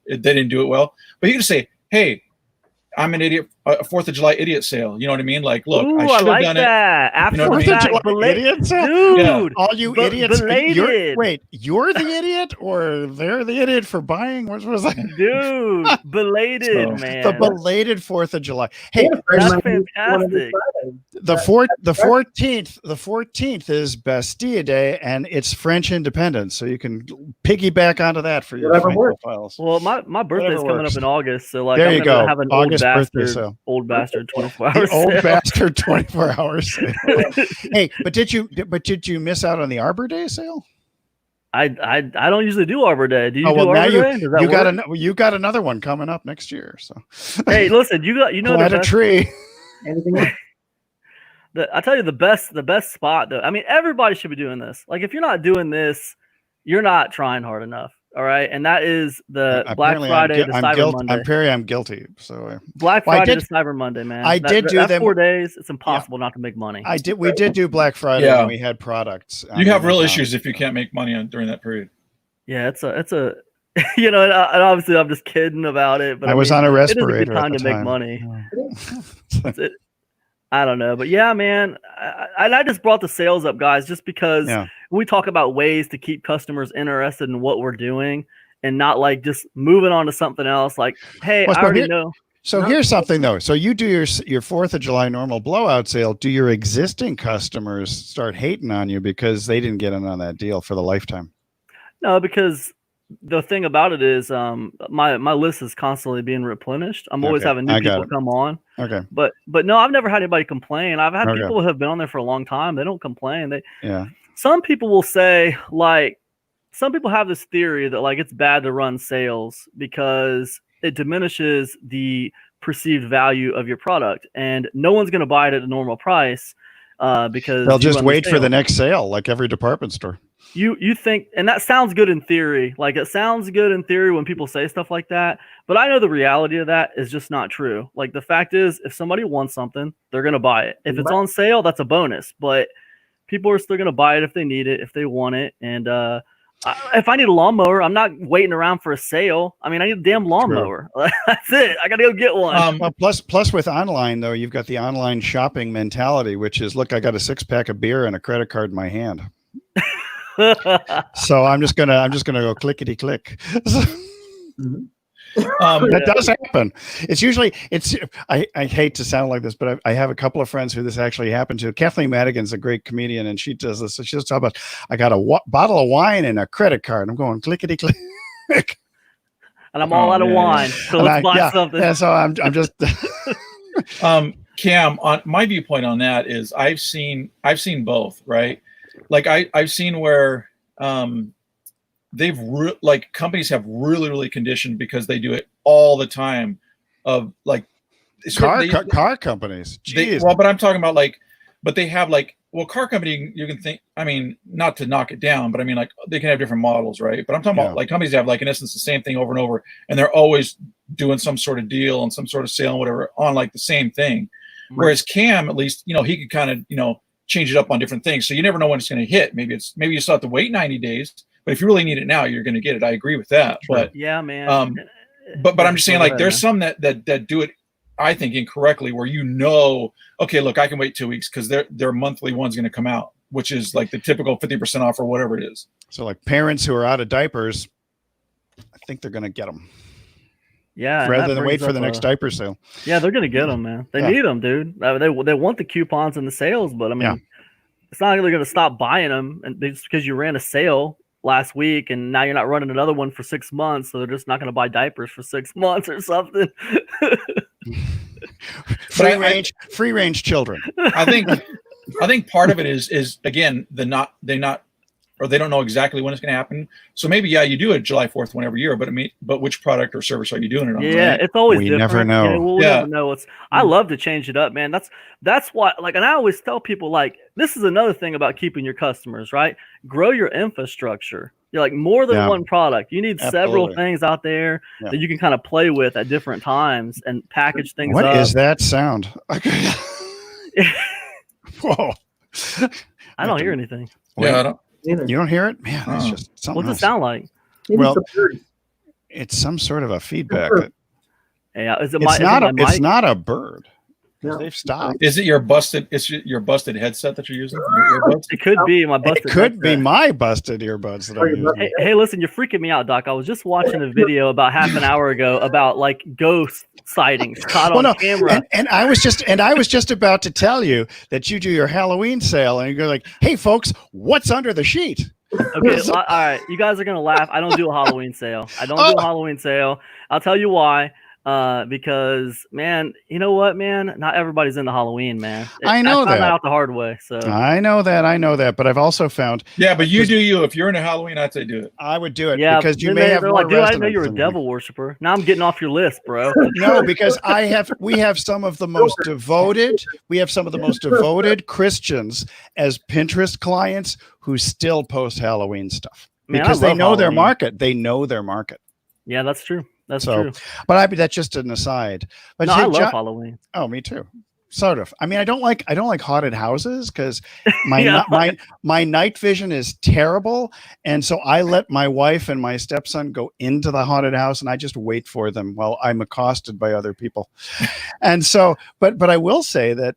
S2: didn't do it well. But you can say, hey, I'm an idiot, a 4th of July idiot sale. You know what I mean? Like, look,
S4: Ooh,
S2: I should have done
S4: that.
S2: it. You know what I mean?
S1: 4th of July idiot sale?
S4: Dude,
S1: all you idiots.
S4: belated.
S1: You're the idiot, or they're the idiot for buying? What was that?
S4: Dude, belated, man.
S1: The belated 4th of July. Hey,
S4: that's fantastic.
S1: The 14th is Bastille Day, and it's French Independence, so you can piggyback onto that for your files.
S4: Well, my birthday's coming up in August, so like
S1: there
S4: I'm
S1: you go.
S4: Have an
S1: August
S4: old bastard 24 hours.
S1: Old bastard 24 hours sale. Hey, but did you miss out on the Arbor Day sale?
S4: I don't usually do Arbor Day. Do you do
S1: well,
S4: Arbor
S1: now
S4: Day?
S1: you got another one coming up next year. So
S4: hey, listen,
S1: plant a tree.
S3: Anything else?
S4: I tell you the best spot though. I mean, everybody should be doing this. Like, if you're not doing this, you're not trying hard enough. All right, and that is the Black Friday to Cyber Monday.
S1: I'm guilty. So
S4: Black Friday to Cyber Monday, man.
S1: I did do them
S4: 4 days. It's impossible not to make money.
S1: We did do Black Friday when we had products.
S2: You have real issues if you can't make money during that period.
S4: Yeah, it's a and obviously I'm just kidding about it, but
S1: I was on a respirator.
S4: It is a good time to make money. I don't know, but yeah, man, I just brought the sales up, guys, just because when we talk about ways to keep customers interested in what we're doing and not like just moving on to something else. Like, hey, I already know.
S1: So here's something though. So you do your 4th of July normal blowout sale. Do your existing customers start hating on you because they didn't get in on that deal for the lifetime?
S4: No, because the thing about it is my list is constantly being replenished. I'm always having new people come on.
S1: Okay.
S4: But no, I've never had anybody complain. I've had people who have been on there for a long time. They don't complain. Some people will say, like, some people have this theory that like it's bad to run sales because it diminishes the perceived value of your product, and no one's going to buy it at a normal price because
S1: they'll just wait for the next sale, like every department store.
S4: You think, and that sounds good in theory. Like, it sounds good in theory when people say stuff like that, but I know the reality of that is just not true. Like, the fact is, if somebody wants something, they're going to buy it. If it's on sale, that's a bonus, but people are still going to buy it if they need it, if they want it. And if I need a lawnmower, I'm not waiting around for a sale. I mean, I need a damn lawnmower. That's it. I got to go get one.
S1: Well, plus with online though, you've got the online shopping mentality, which is, look, I got a 6-pack of beer and a credit card in my hand. So I'm just gonna go clickety click. That does happen. It's usually I hate to sound like this, but I have a couple of friends who this actually happened to. Kathleen Madigan's a great comedian, and she does this. So she'll talk about, I got a bottle of wine and a credit card. I'm going clickety click,
S2: and
S4: I'm all out of wine. So let's buy something.
S1: Yeah, so I'm just.
S2: Cam, on my viewpoint on that is I've seen both, right? Like I've seen where like companies have really conditioned because they do it all the time, of like
S1: car companies.
S2: But I'm talking about but they have like well, car company, you can think, I mean, not to knock it down, but I mean, like, they can have different models, right? But I'm talking about like companies that have, like, in essence, the same thing over and over, and they're always doing some sort of deal and some sort of sale and whatever on like the same thing. Right. Whereas Cam, at least, you know, he could kind of, change it up on different things. So you never know when it's going to hit. Maybe you still have to wait 90 days, but if you really need it now, you're going to get it. I agree with that. Sure. But
S4: yeah, man.
S2: But I'm just saying, like, there's some that do it, I think, incorrectly, where okay, look, I can wait 2 weeks because their monthly one's going to come out, which is like the typical 50% off or whatever it is.
S1: So like parents who are out of diapers, I think they're going to get them.
S4: Yeah.
S1: Rather than wait for the next diaper sale.
S4: Yeah, they're going to get them, man. They need them, dude. They want the coupons and the sales, but I mean, it's not really going to stop buying them, and just because you ran a sale last week and now you're not running another one for 6 months, so they're just not going to buy diapers for 6 months or something.
S1: Free range children.
S2: I think part of it is again they don't know exactly when it's going to happen. So maybe you do it July 4th one every year, but which product or service are you doing it on?
S4: Yeah, right? It's always different.
S1: Never know.
S4: We'll never know. I love to change it up, man. That's why, like, and I always tell people, like, this is another thing about keeping your customers, right? Grow your infrastructure. You're like more than one product. You need several things out there that you can kind of play with at different times and package things up.
S1: What is that sound? Whoa.
S4: I don't hear anything.
S2: Yeah, I don't.
S3: Either.
S1: You don't hear it? Man, it's just something
S4: What's
S1: else.
S4: It sound like?
S1: Well, it's some sort of a feedback.
S4: Yeah,
S1: it's not a bird.
S3: No.
S1: They've stopped.
S2: Is it your busted headset that you're using?
S4: It could be my busted.
S1: It could be my busted earbuds that I'm using.
S4: Hey, listen, you're freaking me out, Doc. I was just watching a video about half an hour ago about like ghost sightings caught on camera.
S1: And I was just about to tell you that you do your Halloween sale, and you go like, "Hey, folks, what's under the sheet?"
S4: Okay, all right. You guys are gonna laugh. I don't do a Halloween sale. I'll tell you why. Because, man, you know what, man? Not everybody's into Halloween, man.
S1: I know that.
S4: I found out the hard way. So
S1: I know that, but I've also found.
S2: Yeah, but you do you. If you're into Halloween, I'd say do it.
S1: I would do it,
S4: yeah,
S1: because you may have more.
S4: Like, dude, I didn't know you were a devil worshiper. Now I'm getting off your list, bro.
S1: No, because we have some of the most devoted. We have some of the most devoted Christians as Pinterest clients who still post Halloween stuff because they know their market. They know their market.
S4: Yeah, that's true. That's true.
S1: But that's just an aside. But
S4: no, I love Halloween.
S1: Oh, me too. Sort of. I mean, I don't like haunted houses because my night vision is terrible, and so I let my wife and my stepson go into the haunted house, and I just wait for them while I'm accosted by other people. And so, but I will say that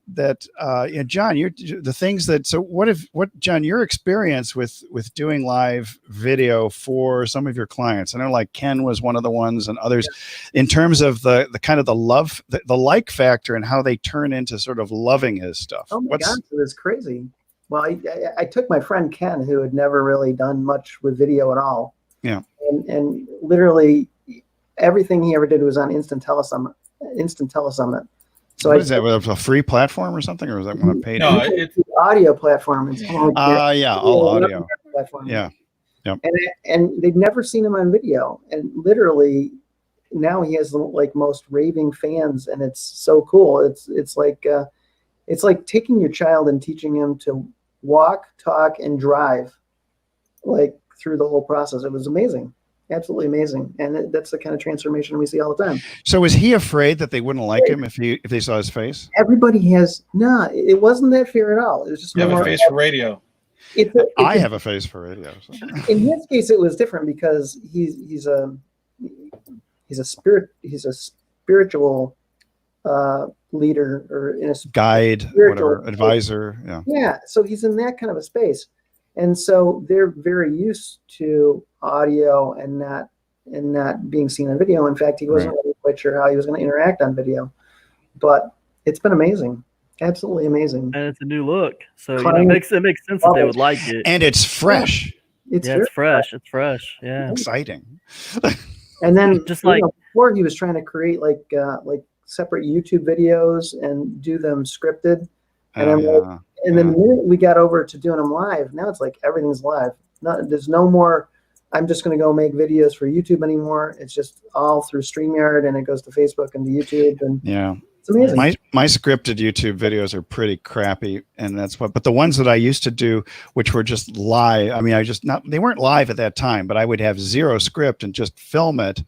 S1: John, the things that. So what John, your experience with doing live video for some of your clients? I know like Ken was one of the ones, and others, in terms of the kind of the love, the like factor, and how they turn into sort of loving his stuff.
S3: Oh my gosh, it was crazy. Well, I took my friend Ken, who had never really done much with video at all. Yeah. And literally everything he ever did was on Instant Telesummit. So
S1: what is that? Was it a free platform or something, or was that one paid?
S2: No, it's
S3: the audio platform. It's
S1: all audio platform. Yeah. Yep.
S3: And they'd never seen him on video, and literally now he has like most raving fans, and it's so cool. It's like taking your child and teaching him to walk, talk, and drive, like through the whole process. It was amazing, absolutely amazing, and that's the kind of transformation we see all the time.
S1: So was he afraid that they wouldn't like him if they saw his face?
S3: Everybody has it wasn't that fear at all. It was just
S2: you have a face for radio.
S1: I have a face for radio. So.
S3: In his case, it was different because he's a spiritual leader, or in a
S1: guide, whatever, advisor.
S3: Yeah. So he's in that kind of a space, and so they're very used to audio and not being seen on video. In fact, he wasn't really quite sure how he was going to interact on video, but it's been amazing. Absolutely amazing.
S4: And it's a new look, so it makes sense that they would like it.
S1: And it's fresh.
S3: It's
S4: fresh. It's fresh. Yeah,
S1: exciting.
S3: And then
S4: just like
S3: before, he was trying to create like separate YouTube videos and do them scripted. And then the minute we got over to doing them live, now it's like everything's live. There's no more, I'm just going to go make videos for YouTube anymore. It's just all through StreamYard, and it goes to Facebook and to YouTube. And It's amazing.
S1: My scripted YouTube videos are pretty crappy, and but the ones that I used to do, which were just live, I mean, they weren't live at that time, but I would have zero script and just film it.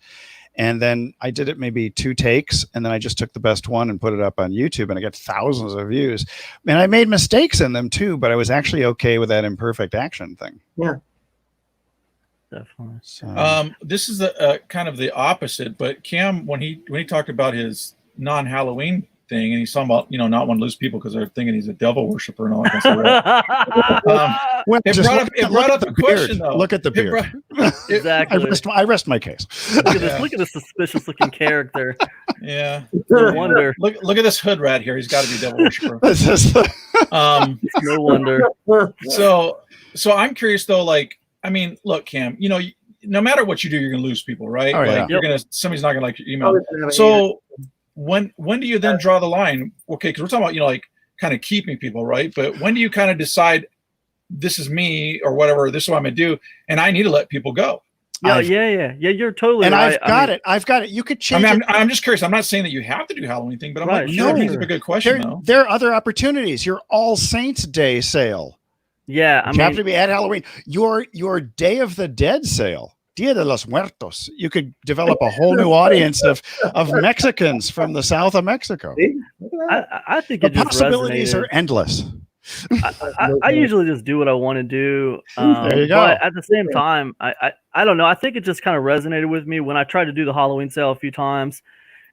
S1: And then I did it maybe 2 takes, and then I just took the best one and put it up on YouTube, and I got thousands of views. And I made mistakes in them too, but I was actually okay with that imperfect action thing.
S3: Yeah.
S4: Definitely.
S1: So,
S2: This is kind of the opposite, but Cam, when he talked about his non-Halloween thing, and he's talking about not want to lose people because they're thinking he's a devil worshiper and all that kind of stuff. It brought up a question though.
S1: Look at the beard.
S4: Exactly.
S1: I rest my case.
S4: Look at this suspicious looking character.
S2: Yeah.
S4: No wonder.
S2: Look at this hood rat here. He's got to be a devil worshiper.
S4: No wonder.
S2: So I'm curious though. Like, I mean, look, Cam. No matter what you do, you're gonna lose people, right?
S1: Oh, yeah.
S2: Like somebody's not gonna like your email. So when do you then draw the line? Okay, because we're talking about like kind of keeping people, right? But when do you kind of decide this is me or whatever, this is what I'm gonna do, and I need to let people go?
S4: Yeah, you're totally
S1: and
S4: right.
S1: I've got it. You could change.
S2: I'm just curious. I'm not saying that you have to do Halloween thing, but I'm like,
S4: sure.
S2: I think it's a good question though.
S1: There are other opportunities. Your All Saints Day sale.
S4: Yeah,
S1: You have to be at Halloween. Your Day of the Dead sale, Dia de los Muertos. You could develop a whole new audience of Mexicans from the south of Mexico.
S4: I think
S1: The
S4: it just
S1: possibilities
S4: resonated.
S1: are endless.
S4: I usually just do what I want to do.
S1: There you go.
S4: But at the same time, I don't know. I think it just kind of resonated with me when I tried to do the Halloween sale a few times,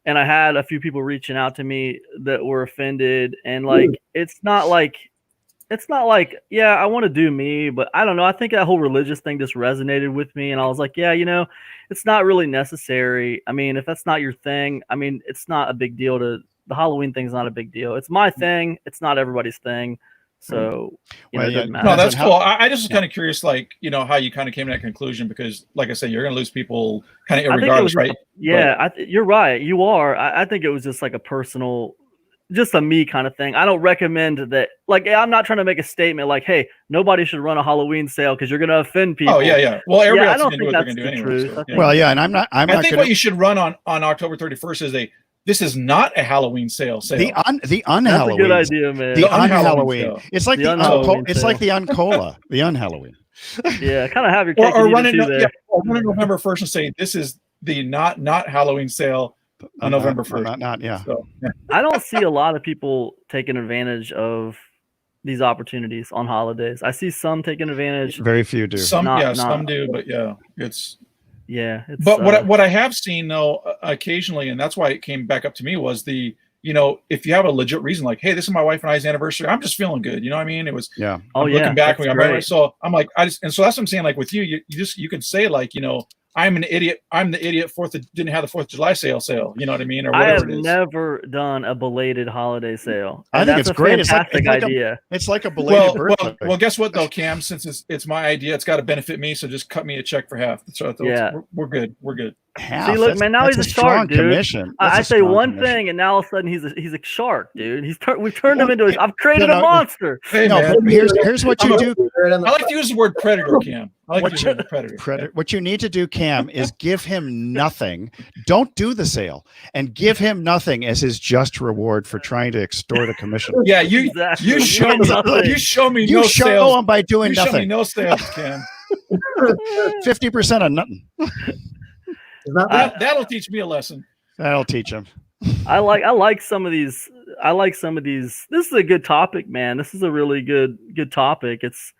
S4: and I had a few people reaching out to me that were offended, and like it's not like, yeah, I want to do me, but I don't know. I think that whole religious thing just resonated with me, and I was like, yeah, it's not really necessary. I mean, if that's not your thing, I mean, it's not a big deal the Halloween thing's not a big deal. It's my thing. It's not everybody's thing. So, it doesn't matter.
S2: No, that's cool. I just was kind of curious, like, how you kind of came to that conclusion, because like I said, you're going to lose people kind of regardless, right?
S4: You're right. You are. I think it was just like a personal, just a me kind of thing. I don't recommend that. Like, I'm not trying to make a statement like, hey, nobody should run a Halloween sale because you're going to offend people.
S2: Oh yeah. Well, everybody
S4: I
S2: else
S4: don't
S2: can do
S4: think
S2: what they're
S4: that's
S2: going to do
S4: the
S2: anyway.
S4: truth.
S2: So,
S1: Well, yeah, and I'm not.
S2: I think what you should run on October 31st is this is not a Halloween sale.
S1: The
S4: That's
S1: un-Halloween.
S4: a good idea, man.
S1: The
S2: un-Halloween
S1: un-Halloween. It's like
S4: The
S1: the
S4: un-Halloween
S1: it's like the un-Cola. The un-Halloween.
S4: Yeah, kind of have your cake
S2: or
S4: and
S2: run
S4: eat
S2: it
S4: it too there.
S2: or run it November 1st and say this is the not Halloween sale on November 1st.
S1: Not yeah.
S2: So, yeah.
S4: I don't see a lot of people taking advantage of these opportunities on holidays. I see some taking advantage.
S1: Very few do.
S2: Some
S4: Not-
S2: do, but it's.
S4: It's,
S2: But what I have seen though occasionally, and that's why it came back up to me, was if you have a legit reason, like, hey, this is my wife and I's anniversary, I'm just feeling good. You know what I mean? It was looking back when I'm married. So I'm like, so that's what I'm saying. Like with you could say like, I'm an idiot. I'm the idiot didn't have the 4th of July sale. You know what I mean? Or
S4: I
S2: whatever
S4: have
S2: it is.
S4: never done a belated holiday sale.
S1: I think it's great. It's like
S4: idea.
S1: It's like a belated birthday.
S2: Well, guess what though, Cam? Since it's my idea, it's got to benefit me. So just cut me a check for half. So we're good. We're good.
S1: Half.
S4: See, look, man, now he's a shark, dude.
S1: Commission.
S4: I say one thing, and now all of a sudden he's a shark, dude. We've turned him into I've created a monster.
S2: Hey,
S1: no,
S2: man.
S1: but here's what you do.
S2: I like to use the word predator, Cam. I like to use the word predator.
S1: What you need to do, Cam, is give him nothing. Don't do the sale, and give him nothing as his just reward for trying to extort a commission.
S2: Yeah,
S4: Exactly.
S2: you show me
S1: You
S2: no
S1: show
S2: sales.
S1: him by doing
S2: You show me
S1: nothing.
S2: no sales, Cam.
S1: 50% of nothing.
S2: That'll teach me a lesson.
S1: That'll teach him.
S4: I like some of these. This is a good topic, man. This is a really good topic. It's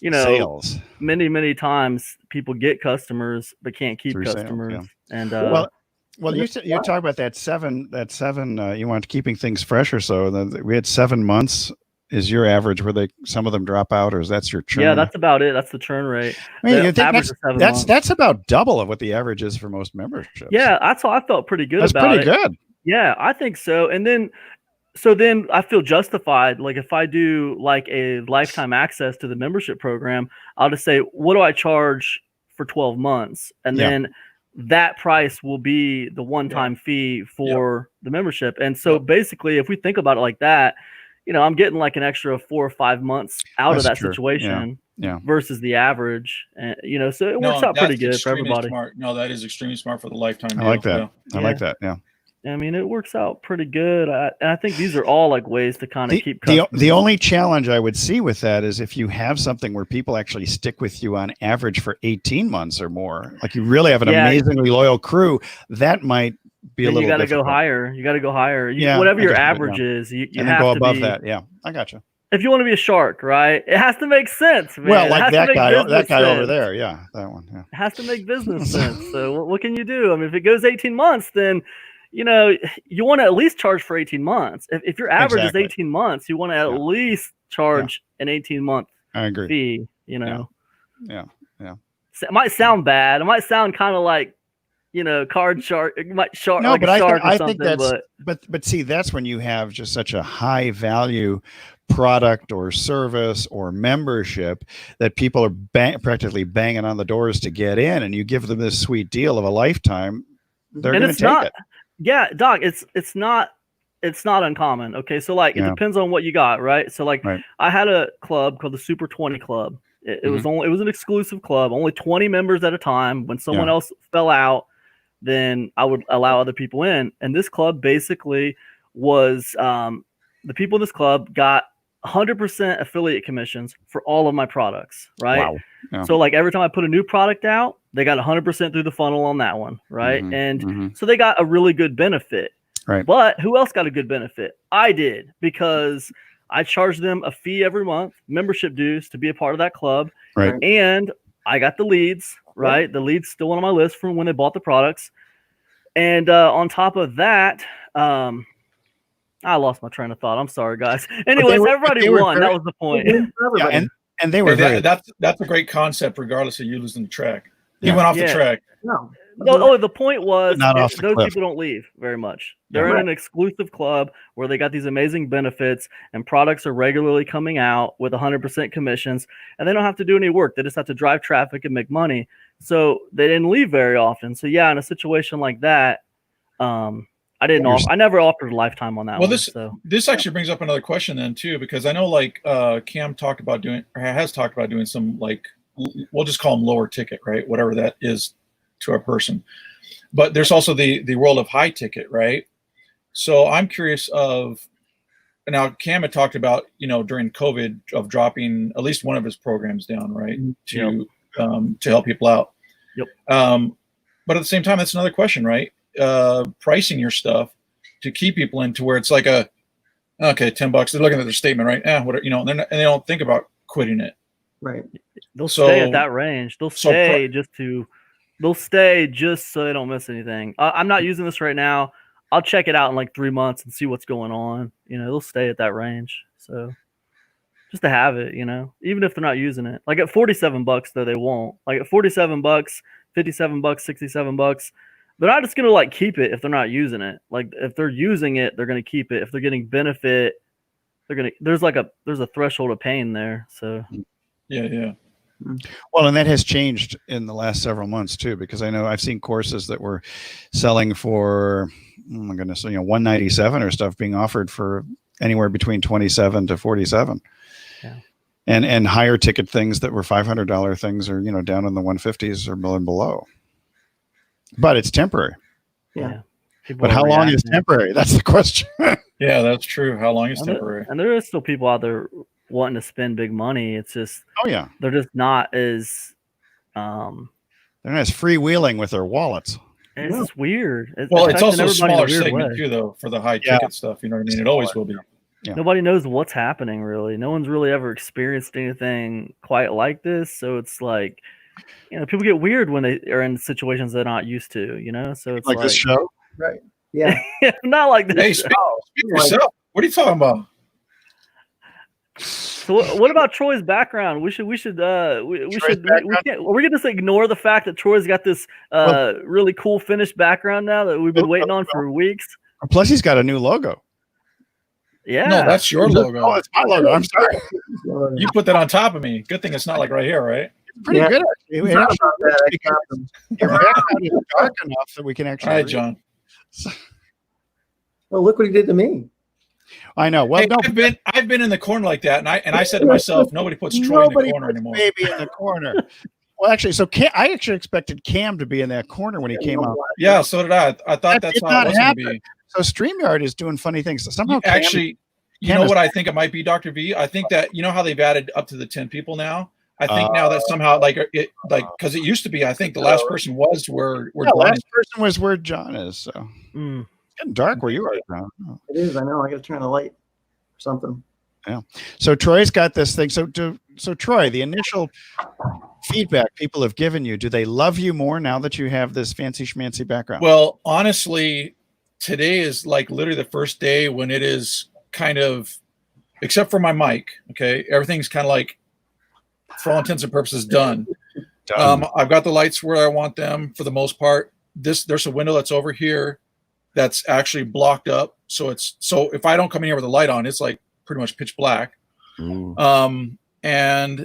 S1: Sales.
S4: many times people get customers but can't keep
S1: Through sales,
S4: customers.
S1: yeah.
S4: And
S1: well, you talk about that seven. You want keeping things fresh or so. We had 7 months. Is your average where some of them drop out, or is that's your churn?
S4: yeah, that's about it. That's the churn rate.
S1: I mean,
S4: The
S1: you think
S4: average is 7 months.
S1: that's about double of what the average is for most memberships.
S4: Yeah, I felt pretty good
S1: that's
S4: about
S1: pretty
S4: it.
S1: good.
S4: Yeah, I think so. And then I feel justified. Like if I do like a lifetime access to the membership program, I'll just say, what do I charge for 12 months? And then that price will be the one-time fee for the membership. And so basically, if we think about it like that, I'm getting like an extra 4 or 5 months out of that situation versus the average. And, so it works out pretty good for everybody.
S2: Smart. No, that is extremely smart for the lifetime.
S1: I like that. I like that. Yeah.
S4: I mean, it works out pretty good. And I think these are all like ways to kind of keep
S1: the only challenge I would see with that is if you have something where people actually stick with you on average for 18 months or more, like you really have an amazingly loyal crew, that might be a little
S4: you got to
S1: difficult.
S4: go higher. You got to go higher.
S1: Yeah,
S4: Whatever
S1: I
S4: your
S1: guess
S4: average is, you
S1: and
S4: have
S1: then go
S4: to
S1: above
S4: be,
S1: that. Yeah, I gotcha.
S4: If you want to be a shark, right? It has to make sense, man.
S1: Well, like that guy over
S4: sense.
S1: there. Yeah, that one. Yeah.
S4: It has to make business sense. So what can you do? I mean, if it goes 18 months, then, you want to at least charge for 18 months. If your average is 18 months, you want to at least charge an 18-month fee,
S1: Yeah.
S4: It might sound bad. It might sound kind of like, card shark. It might shark
S1: no,
S4: like
S1: but
S4: a shark
S1: I
S4: or something.
S1: think that's but see, that's when you have just such a high value product or service or membership that people are practically banging on the doors to get in, and you give them this sweet deal of a lifetime. They're going to take it.
S4: Yeah, Doc, it's not uncommon. Okay, so like it depends on what you got, right? So like I had a club called the Super 20 Club. It was an exclusive club, only 20 members at a time. When someone else fell out, then I would allow other people in. And this club basically was the people in this club got 100% affiliate commissions for all of my products, right?
S1: Wow. Yeah.
S4: So like every time I put a new product out, they got 100% through the funnel on that one, right? So they got a really good benefit.
S1: Right.
S4: But who else got a good benefit? I did, because I charged them a fee every month, membership dues to be a part of that club.
S1: Right.
S4: And I got the leads, right? The leads still on my list from when they bought the products. And on top of that, I lost my train of thought. I'm sorry, guys. Anyways, everybody won. That was the point.
S1: Yeah, and they were
S2: that's a great concept, regardless of you losing the track. He went off the track.
S4: No, the point was those
S1: cliff.
S4: people don't leave very much. They're in an exclusive club where they got these amazing benefits and products are regularly coming out with 100% commissions, and they don't have to do any work. They just have to drive traffic and make money. So they didn't leave very often. So yeah, in a situation like that, I never offered a lifetime on that one.
S2: This actually brings up another question then too, because I know like Cam has talked about doing some, like, we'll just call them lower ticket, right? Whatever that is to a person. But there's also the world of high ticket, right? So I'm curious now Cam had talked about, during COVID, of dropping at least one of his programs down, right? To help people out.
S4: Yep.
S2: But at the same time, that's another question, right? Pricing your stuff to keep people in to where it's like $10. They're looking at their statement, right? And they don't think about quitting it.
S3: Right.
S4: They'll stay at that range. They'll stay just so they don't miss anything. I'm not using this right now. I'll check it out in like 3 months and see what's going on. They'll stay at that range. So just to have it, even if they're not using it. Like at $47 though, they won't. Like at $47, $57, $67, they're not just gonna like keep it if they're not using it. Like if they're using it, they're gonna keep it. If they're getting benefit, there's a threshold of pain there. So
S2: yeah.
S1: Well, and that has changed in the last several months too, because I know I've seen courses that were selling for, oh my goodness, $197 or stuff being offered for anywhere between $27 to $47.
S4: Yeah.
S1: And higher ticket things that were $500 things are, down in the 150s or below. But it's temporary.
S3: Yeah.
S1: But how long is temporary? That's the question.
S2: Yeah, that's true. How long is temporary?
S4: And there is still people out there wanting to spend big money. It's just, they're just not as,
S1: they're not as freewheeling with their wallets.
S4: It's just weird.
S2: It's also a smaller segment too, though, for the high ticket stuff. You know what I mean? It always will be.
S1: Yeah.
S4: Nobody knows what's happening, really. No one's really ever experienced anything quite like this. So it's like, people get weird when they are in situations they're not used to, So it's
S1: like this show,
S3: right? Yeah,
S4: not like this.
S2: Hey, speak yourself. What are you talking about?
S4: So what about Troy's background? We're gonna just ignore the fact that Troy's got this really cool finished background now that we've been waiting on for weeks.
S1: Plus, he's got a new logo.
S4: Yeah,
S2: no, that's your logo.
S1: Oh, it's my logo. I'm sorry.
S2: You put that on top of me. Good thing it's not like right here, right?
S1: Pretty good. Your background is dark enough that we can actually.
S2: All right, John.
S3: Well, look what he did to me.
S1: I know. Well,
S2: I've been in the corner like that, and I said to myself, nobody puts Troy in the corner anymore.
S1: Baby in the corner. Well, actually, I actually expected Cam to be in that corner when he came out.
S2: Yeah, so did I. I thought that's how it was going to be.
S1: So StreamYard is doing funny things. Somehow,
S2: Actually, you
S1: Cam
S2: know
S1: is-
S2: what I think it might be, Dr. V? I think that, you know how they've added up to the 10 people now? I think now that somehow because it used to be, I think the last person was where
S1: yeah,
S2: John
S1: last
S2: is.
S1: person was where John is. So it's getting dark where you are, John. Oh.
S3: It is. I know. I got to turn on the light or something.
S1: So Troy's got this thing. So Troy, the initial feedback people have given you, do they love you more now that you have this fancy schmancy background?
S2: Well, honestly, today is like literally the first day when it is kind of, except for my mic, okay, everything's kind of like, for all intents and purposes, done. I've got the lights where I want them for the most part. There's a window that's over here that's actually blocked up. So if I don't come in here with a light on, it's like pretty much pitch black. And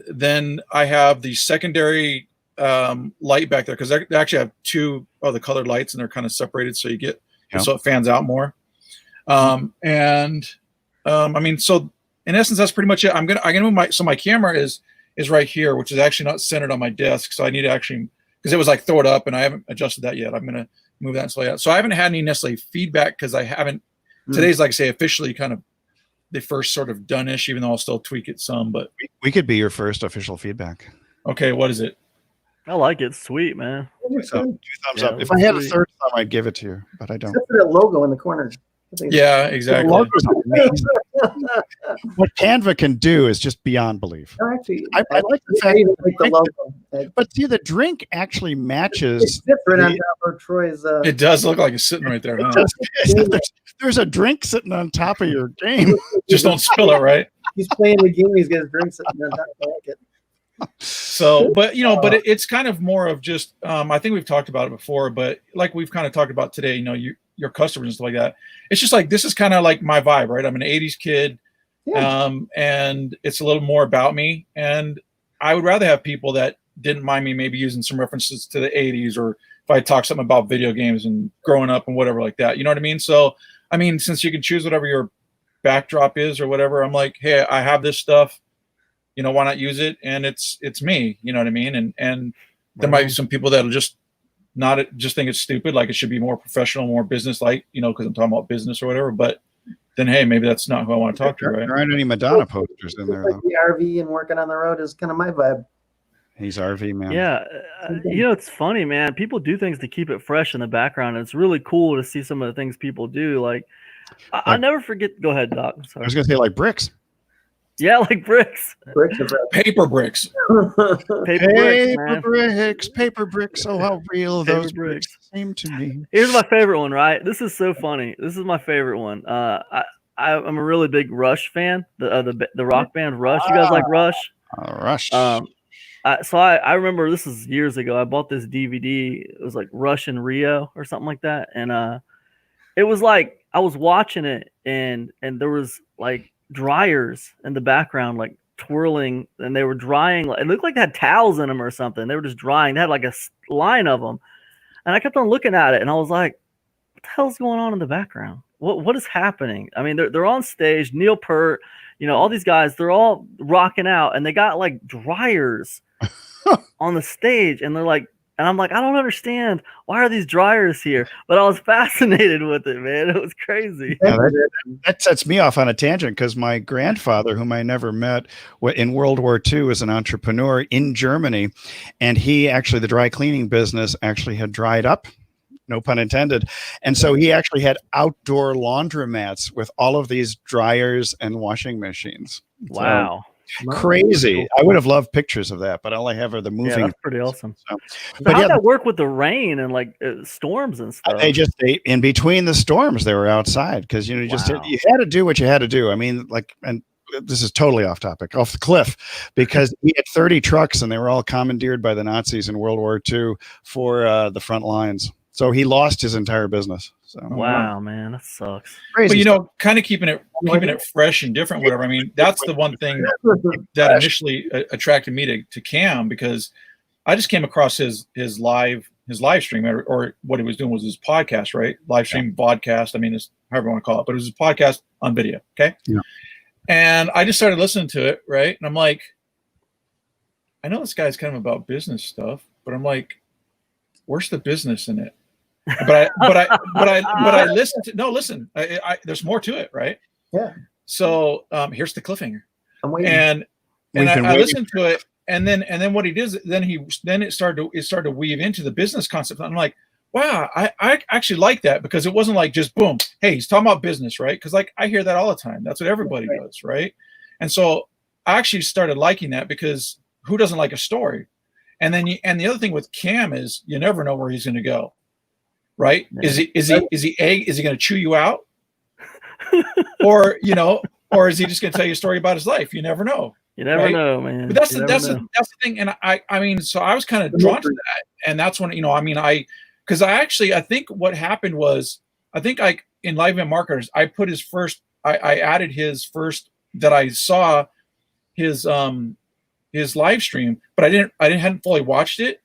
S2: then I have the secondary light back there because they actually have two of the colored lights and they're kind of separated, so you get so it fans out more. I mean, so in essence, that's pretty much it. I'm gonna move my camera is right here, which is actually not centered on my desk, so I need to actually, because it was like throw it up and I haven't adjusted that yet. I'm gonna move that and slide out. So I haven't had any necessarily feedback because I haven't. Today's, like I say, officially kind of the first sort of done-ish, even though I'll still tweak it some. But
S1: we could be your first official feedback.
S2: Okay, what is it?
S4: I like it. Sweet, man.
S1: So 2 thumbs
S4: Yeah,
S1: up. If I had a
S4: sweet.
S1: third thumb, I'd give it to you, but I don't.
S3: Except for that logo in the corner. I think
S2: Yeah,
S1: The
S2: exactly.
S1: logo's amazing. What Canva can do is just beyond belief.
S3: Actually,
S1: I like the
S3: I
S1: fact
S3: even like the logo.
S1: but see, the drink actually matches.
S3: It's different on top of Troy's.
S2: It does look like it's sitting right there, huh?
S1: There's a drink sitting on top of your game.
S2: Just don't spill it, right?
S3: He's playing the game. He's got his drinks on top. I like it.
S2: So, but it's kind of more of just, I think we've talked about it before, but like we've kind of talked about today, your customers and stuff like that. It's just like, this is kind of like my vibe, right? I'm an 80s kid. And it's a little more about me. And I would rather have people that didn't mind me maybe using some references to the 80s, or if I talk something about video games and growing up and whatever like that. You know what I mean? So, I mean, since you can choose whatever your backdrop is or whatever, I'm like, hey, I have this stuff. Why not use it? And it's me, you know what I mean? And there might be some people that'll just think it's stupid, like it should be more professional, more business-like, because I'm talking about business or whatever. But then, hey, maybe that's not who I want to talk to, right?
S1: There aren't any Madonna posters in there,
S3: Like
S1: though.
S3: the RV and working on the road is kind of my vibe.
S1: He's RV man.
S4: Yeah, it's funny, man. People do things to keep it fresh in the background. It's really cool to see some of the things people do. Like, I never forget. Go ahead, Doc.
S1: I
S4: Sorry.
S1: was gonna say like bricks.
S4: Yeah, like bricks.
S3: Bricks are
S2: Paper bricks.
S1: Paper bricks. Oh, how real
S4: Paper
S1: those
S4: bricks.
S1: bricks seem to me.
S4: Here's my favorite one, right? This is so funny. This is my favorite one. I'm a really big Rush fan, the rock band Rush. You guys like Rush?
S1: Rush.
S4: So I remember, this is years ago. I bought this DVD. It was like Rush in Rio or something like that, and it was like I was watching it, and there was like dryers in the background, like twirling, and they were drying. It looked like they had towels in them or something. They were just drying. They had like a line of them, and I kept on looking at it, and I was like, "What the hell's going on in the background? What is happening?" I mean, they're on stage. Neil Peart, all these guys, they're all rocking out, and they got like dryers on the stage, and they're like, and I'm like, I don't understand. Why are these dryers here? But I was fascinated with it, man. It was crazy.
S1: Yeah, that sets me off on a tangent, because my grandfather, whom I never met, in World War II was an entrepreneur in Germany, and the dry cleaning business actually had dried up, no pun intended. And so he actually had outdoor laundromats with all of these dryers and washing machines.
S4: Wow.
S1: Crazy. I would have loved pictures of that, but all I have are the moving.
S4: Yeah, that's pretty awesome.
S1: So,
S4: but how'd that work with the rain and like storms and stuff?
S1: They in between the storms, they were outside, because you had to do what you had to do. I mean, and this is totally off topic, off the cliff, because he had 30 trucks and they were all commandeered by the Nazis in World War II for the front lines. So he lost his entire business. So
S4: wow, man, that sucks.
S1: Crazy.
S2: But kind of keeping it fresh and different, whatever. I mean, that's the one thing that initially attracted me to Cam, because I just came across his live stream, or what he was doing was his podcast, right? Live stream podcast. I mean, it's however you want to call it, but it was a podcast on video. Okay.
S1: Yeah.
S2: And I just started listening to it, right? And I'm like, I know this guy's kind of about business stuff, but I'm like, where's the business in it? I listened to, no, listen, there's more to it, right?
S3: Yeah.
S2: So here's the cliffhanger.
S3: I'm waiting.
S2: And
S1: We've been
S2: I
S1: waiting
S2: listened to it, and then what he did is then it started to weave into the business concept. I'm like, wow, I actually like that, because it wasn't like just boom, hey, he's talking about business, right? Because like I hear that all the time. That's what everybody does, right? And so I actually started liking that, because who doesn't like a story? And then and the other thing with Cam is you never know where he's going to go, right?
S4: Yeah.
S2: Is he going to chew you out, or or is he just going to tell you a story about his life? You never know.
S4: You never know, man.
S2: But that's the thing. And I mean, so I was kind of drawn to that, and that's when because I think what happened was, I think in Live Event Marketers, I put his first, I added his first that I saw his live stream, but I hadn't fully watched it,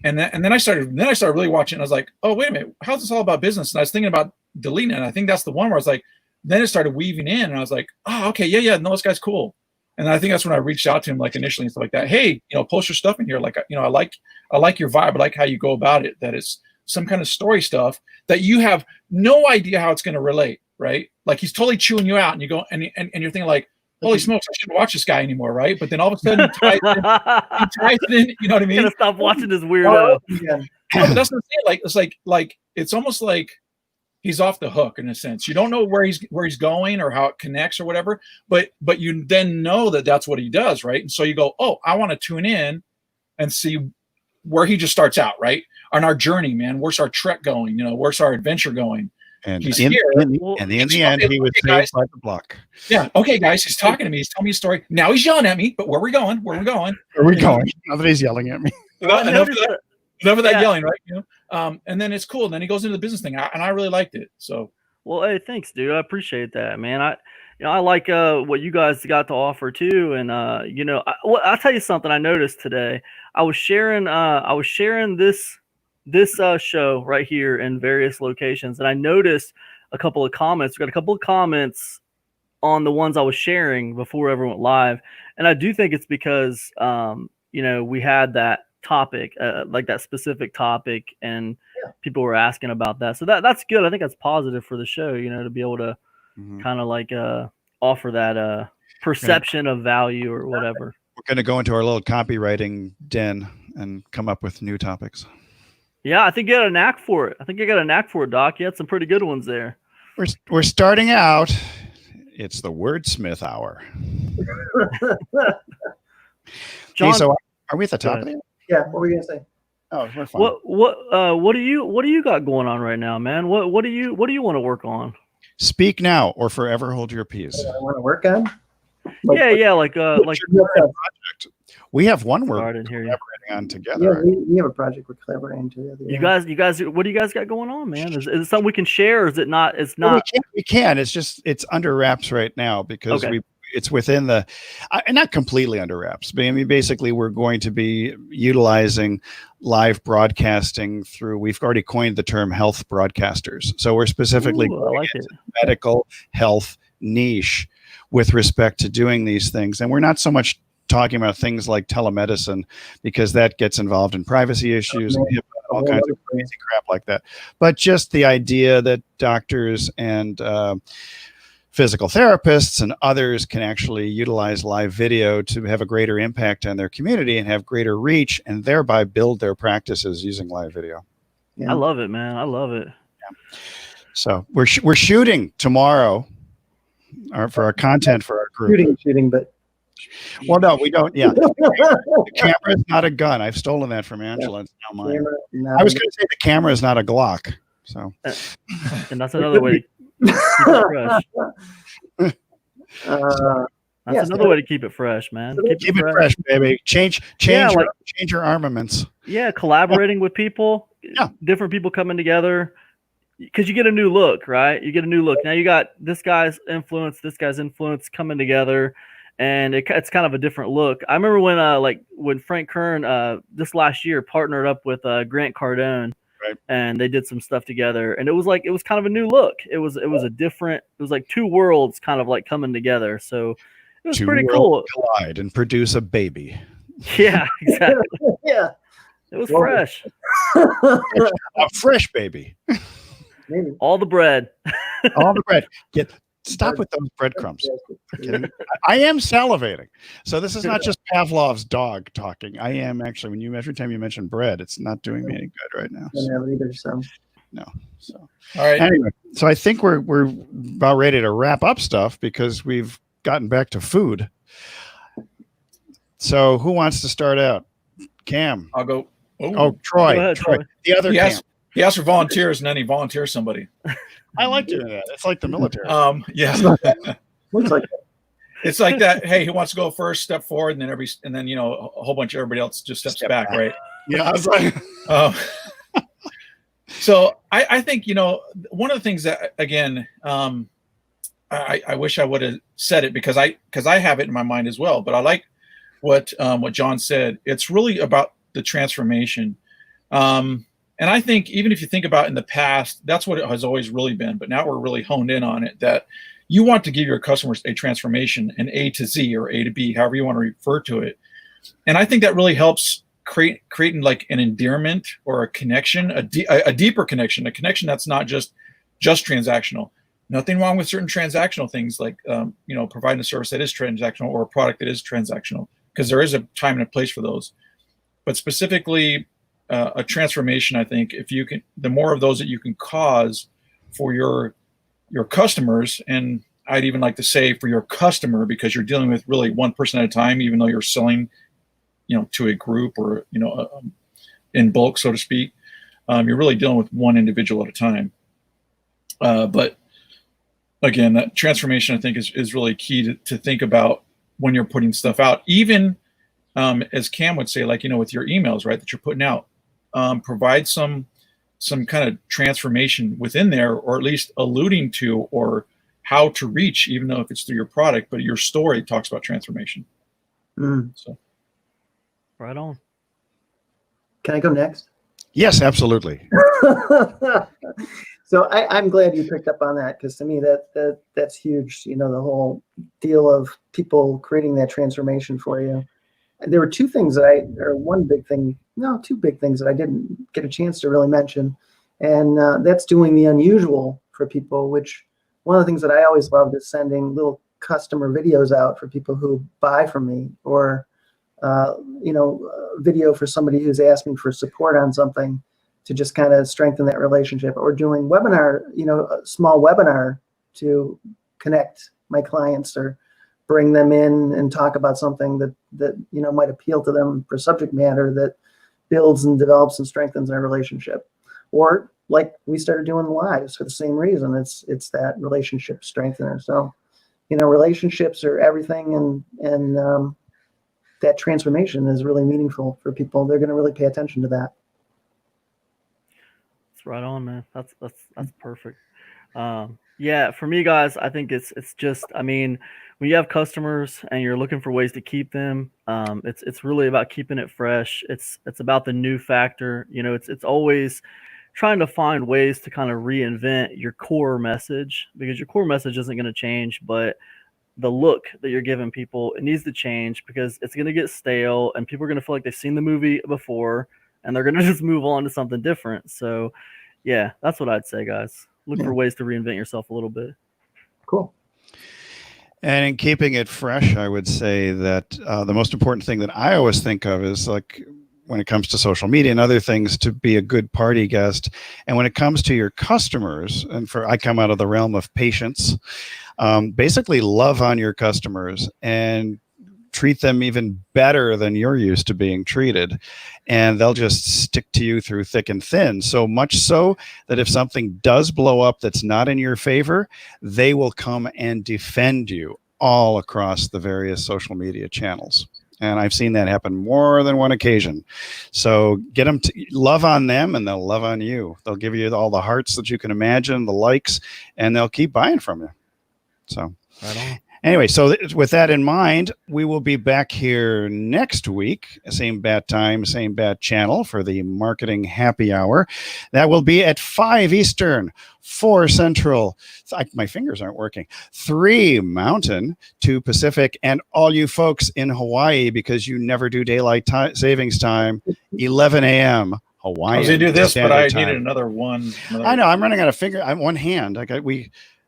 S2: and then I started really watching it, and I was like, oh, wait a minute, how's this all about business? And I was thinking about deleting it, and I think that's the one where I was like, then it started weaving in, and I was like, oh, okay, yeah, no, this guy's cool. And I think that's when I reached out to him, like initially and stuff like that. Hey, post your stuff in here. Like, I like your vibe. I like how you go about it. That it's some kind of story stuff that you have no idea how it's going to relate, right? Like he's totally chewing you out, and you go and you're thinking like, holy smokes, I shouldn't watch this guy anymore, right? But then all of a sudden he ties it in, you know what I mean?
S4: I'm gonna stop watching this weirdo.
S3: Yeah.
S2: But that's what I'm saying. Like it's almost like he's off the hook in a sense. You don't know where he's going or how it connects or whatever, but you then know that that's what he does, right? And so you go, oh, I want to tune in and see where he just starts out, right? On our journey, man. Where's our trek going? Where's our adventure going?
S1: And
S2: he's
S1: in
S2: here.
S1: the end, he would say by the block.
S2: Yeah. Okay, guys, he's talking to me. He's telling me a story. Now he's yelling at me, but where are we going? Where are we going?
S1: Where are we going? Now that he's yelling at me.
S2: Enough of that yelling, right? And then it's cool. And then he goes into the business thing, and I really liked it. So,
S4: well, hey, thanks, dude. I appreciate that, man. I like what you guys got to offer too, and I'll tell you something I noticed today. I was sharing this show right here in various locations, and I noticed a couple of comments. We got a couple of comments on the ones I was sharing before everyone went live, and I do think it's because we had that topic, like that specific topic, and people were asking about that. So that's good. I think that's positive for the show, to be able to kind of like offer that perception of value or whatever.
S1: We're going to go into our little copywriting den and come up with new topics.
S4: Yeah, I think you got a knack for it. Doc. You had some pretty good ones there.
S1: We're starting out. It's the wordsmith hour.
S4: John,
S1: hey, so are we at the top of it?
S3: Yeah, what were you gonna say?
S1: Oh, we're fine.
S4: What do you got going on right now, man? What do you want to work on?
S1: Speak now or forever hold your peace.
S3: I want to work on.
S4: Like
S1: we have one we're
S4: collaborating
S1: on together.
S3: Yeah, we have a project we're collaborating together. Yeah.
S4: You guys, what do you guys got going on, man? Is it something we can share, or is it not? It's not.
S1: Well, we can. It's under wraps right now because it's within the, not completely under wraps, but I mean, basically we're going to be utilizing live broadcasting through, we've already coined the term health broadcasters. So we're specifically going into the medical health niche with respect to doing these things. And we're not so much talking about things like telemedicine because that gets involved in privacy issues and all kinds of crazy crap like that. But just the idea that doctors and physical therapists and others can actually utilize live video to have a greater impact on their community and have greater reach and thereby build their practices using live video.
S4: Yeah. I love it, man. I love it.
S1: Yeah. So we're shooting tomorrow for our content for our group.
S3: Shooting, but
S1: well, no, we don't. Yeah, the camera is not a gun. I've stolen that from Angela. It's now mine. I was going to say the camera is not a Glock. So,
S4: and that's another way. Keep it fresh. That's another way to keep it fresh, man.
S1: Keep it fresh, baby. Change your armaments.
S4: Yeah, collaborating with people. Yeah, different people coming together. Because you get a new look, right? You get a new look. Now you got this guy's influence coming together, and it's kind of a different look. I remember when Frank Kern this last year partnered up with Grant Cardone,
S1: right,
S4: and they did some stuff together, and it was kind of a new look. It was like two worlds kind of like coming together. So it was pretty cool.
S1: Collide and produce a baby.
S4: Yeah, exactly.
S3: Yeah.
S4: It was
S3: Well,
S4: fresh.
S1: A fresh baby.
S3: Maybe.
S4: All the bread.
S1: All the bread. Stop with those breadcrumbs. I am salivating. So this is not just Pavlov's dog talking. I am actually, every time you mention bread, it's not doing me any good right now.
S3: I don't have it either, so.
S1: No. So
S2: All right.
S1: anyway, so I think we're about ready to wrap up stuff because we've gotten back to food. So who wants to start out? Cam.
S2: I'll go.
S1: Oh, Troy.
S4: Go ahead,
S1: Troy.
S4: Troy.
S1: The other Cam.
S2: He asked for volunteers, and then he volunteers somebody.
S1: I like doing that. It's like the military.
S2: Yeah.
S3: Looks like
S2: It's like that. Hey, who wants to go first? Step forward, and then a whole bunch of everybody else just steps back, right?
S1: Yeah, I was like,
S2: so I think one of the things that again, I wish I would have said it because I have it in my mind as well. But I like what John said. It's really about the transformation. And I think even if you think about in the past, that's what it has always really been. But now we're really honed in on it, that you want to give your customers a transformation, an A to Z or A to B, however you want to refer to it. And I think that really helps creating like an endearment or a connection, a deeper connection, a connection that's not just transactional. Nothing wrong with certain transactional things like, providing a service that is transactional or a product that is transactional, because there is a time and a place for those. But specifically, a transformation, I think, if you can, the more of those that you can cause for your customers, and I'd even like to say for your customer, because you're dealing with really one person at a time, even though you're selling, to a group or in bulk, so to speak. You're really dealing with one individual at a time. But again, that transformation, I think, is really key to think about when you're putting stuff out. Even as Cam would say, like, with your emails, right, that you're putting out. Provide some kind of transformation within there, or at least alluding to or how to reach, even though if it's through your product, but your story talks about transformation. So,
S4: Right on.
S3: Can I go next?
S1: yes, absolutely.
S3: So I'm glad you picked up on that, because to me that's huge. The whole deal of people creating that transformation for you. There were two big things that I didn't get a chance to really mention. And that's doing the unusual for people, which one of the things that I always loved is sending little customer videos out for people who buy from me, or, video for somebody who's asking for support on something to just kind of strengthen that relationship, or doing webinar, a small webinar to connect my clients or bring them in and talk about something that might appeal to them for subject matter that builds and develops and strengthens our relationship. Or like we started doing lives for the same reason. It's that relationship strengthener. So, relationships are everything, and that transformation is really meaningful for people. They're going to really pay attention to that.
S4: That's right on, man. That's perfect. Yeah, for me, guys, I think it's just, when you have customers and you're looking for ways to keep them, it's really about keeping it fresh. It's about the new factor. It's always trying to find ways to kind of reinvent your core message, because your core message isn't going to change, but the look that you're giving people, it needs to change, because it's going to get stale and people are going to feel like they've seen the movie before and they're going to just move on to something different. So yeah, that's what I'd say, guys. Look for ways to reinvent yourself a little bit.
S3: Cool.
S1: And in keeping it fresh, I would say that the most important thing that I always think of is, like, when it comes to social media and other things, to be a good party guest. And when it comes to your customers, I come out of the realm of patience, basically love on your customers and treat them even better than you're used to being treated. And they'll just stick to you through thick and thin. So much so that if something does blow up that's not in your favor, they will come and defend you all across the various social media channels. And I've seen that happen more than one occasion. So get them to love on them, and they'll love on you. They'll give you all the hearts that you can imagine, the likes, and they'll keep buying from you. So,
S4: Right on.
S1: Anyway, so with that in mind, we will be back here next week, same bat time, same bat channel for the Marketing Happy Hour. That will be at 5 Eastern, 4 Central. My fingers aren't working. 3 Mountain, 2 Pacific, and all you folks in Hawaii, because you never do daylight savings time, 11 a.m. Hawaiian.
S2: I was going to do this, but I
S1: time.
S2: needed another one.
S1: I know. I'm running out of finger. I'm one hand.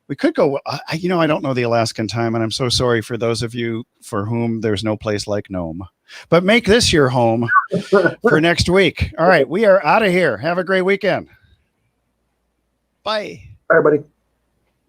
S1: We could go, I don't know the Alaskan time, and I'm so sorry for those of you for whom there's no place like Nome. But make this your home for next week. All right, we are out of here. Have a great weekend. Bye.
S3: Bye, everybody.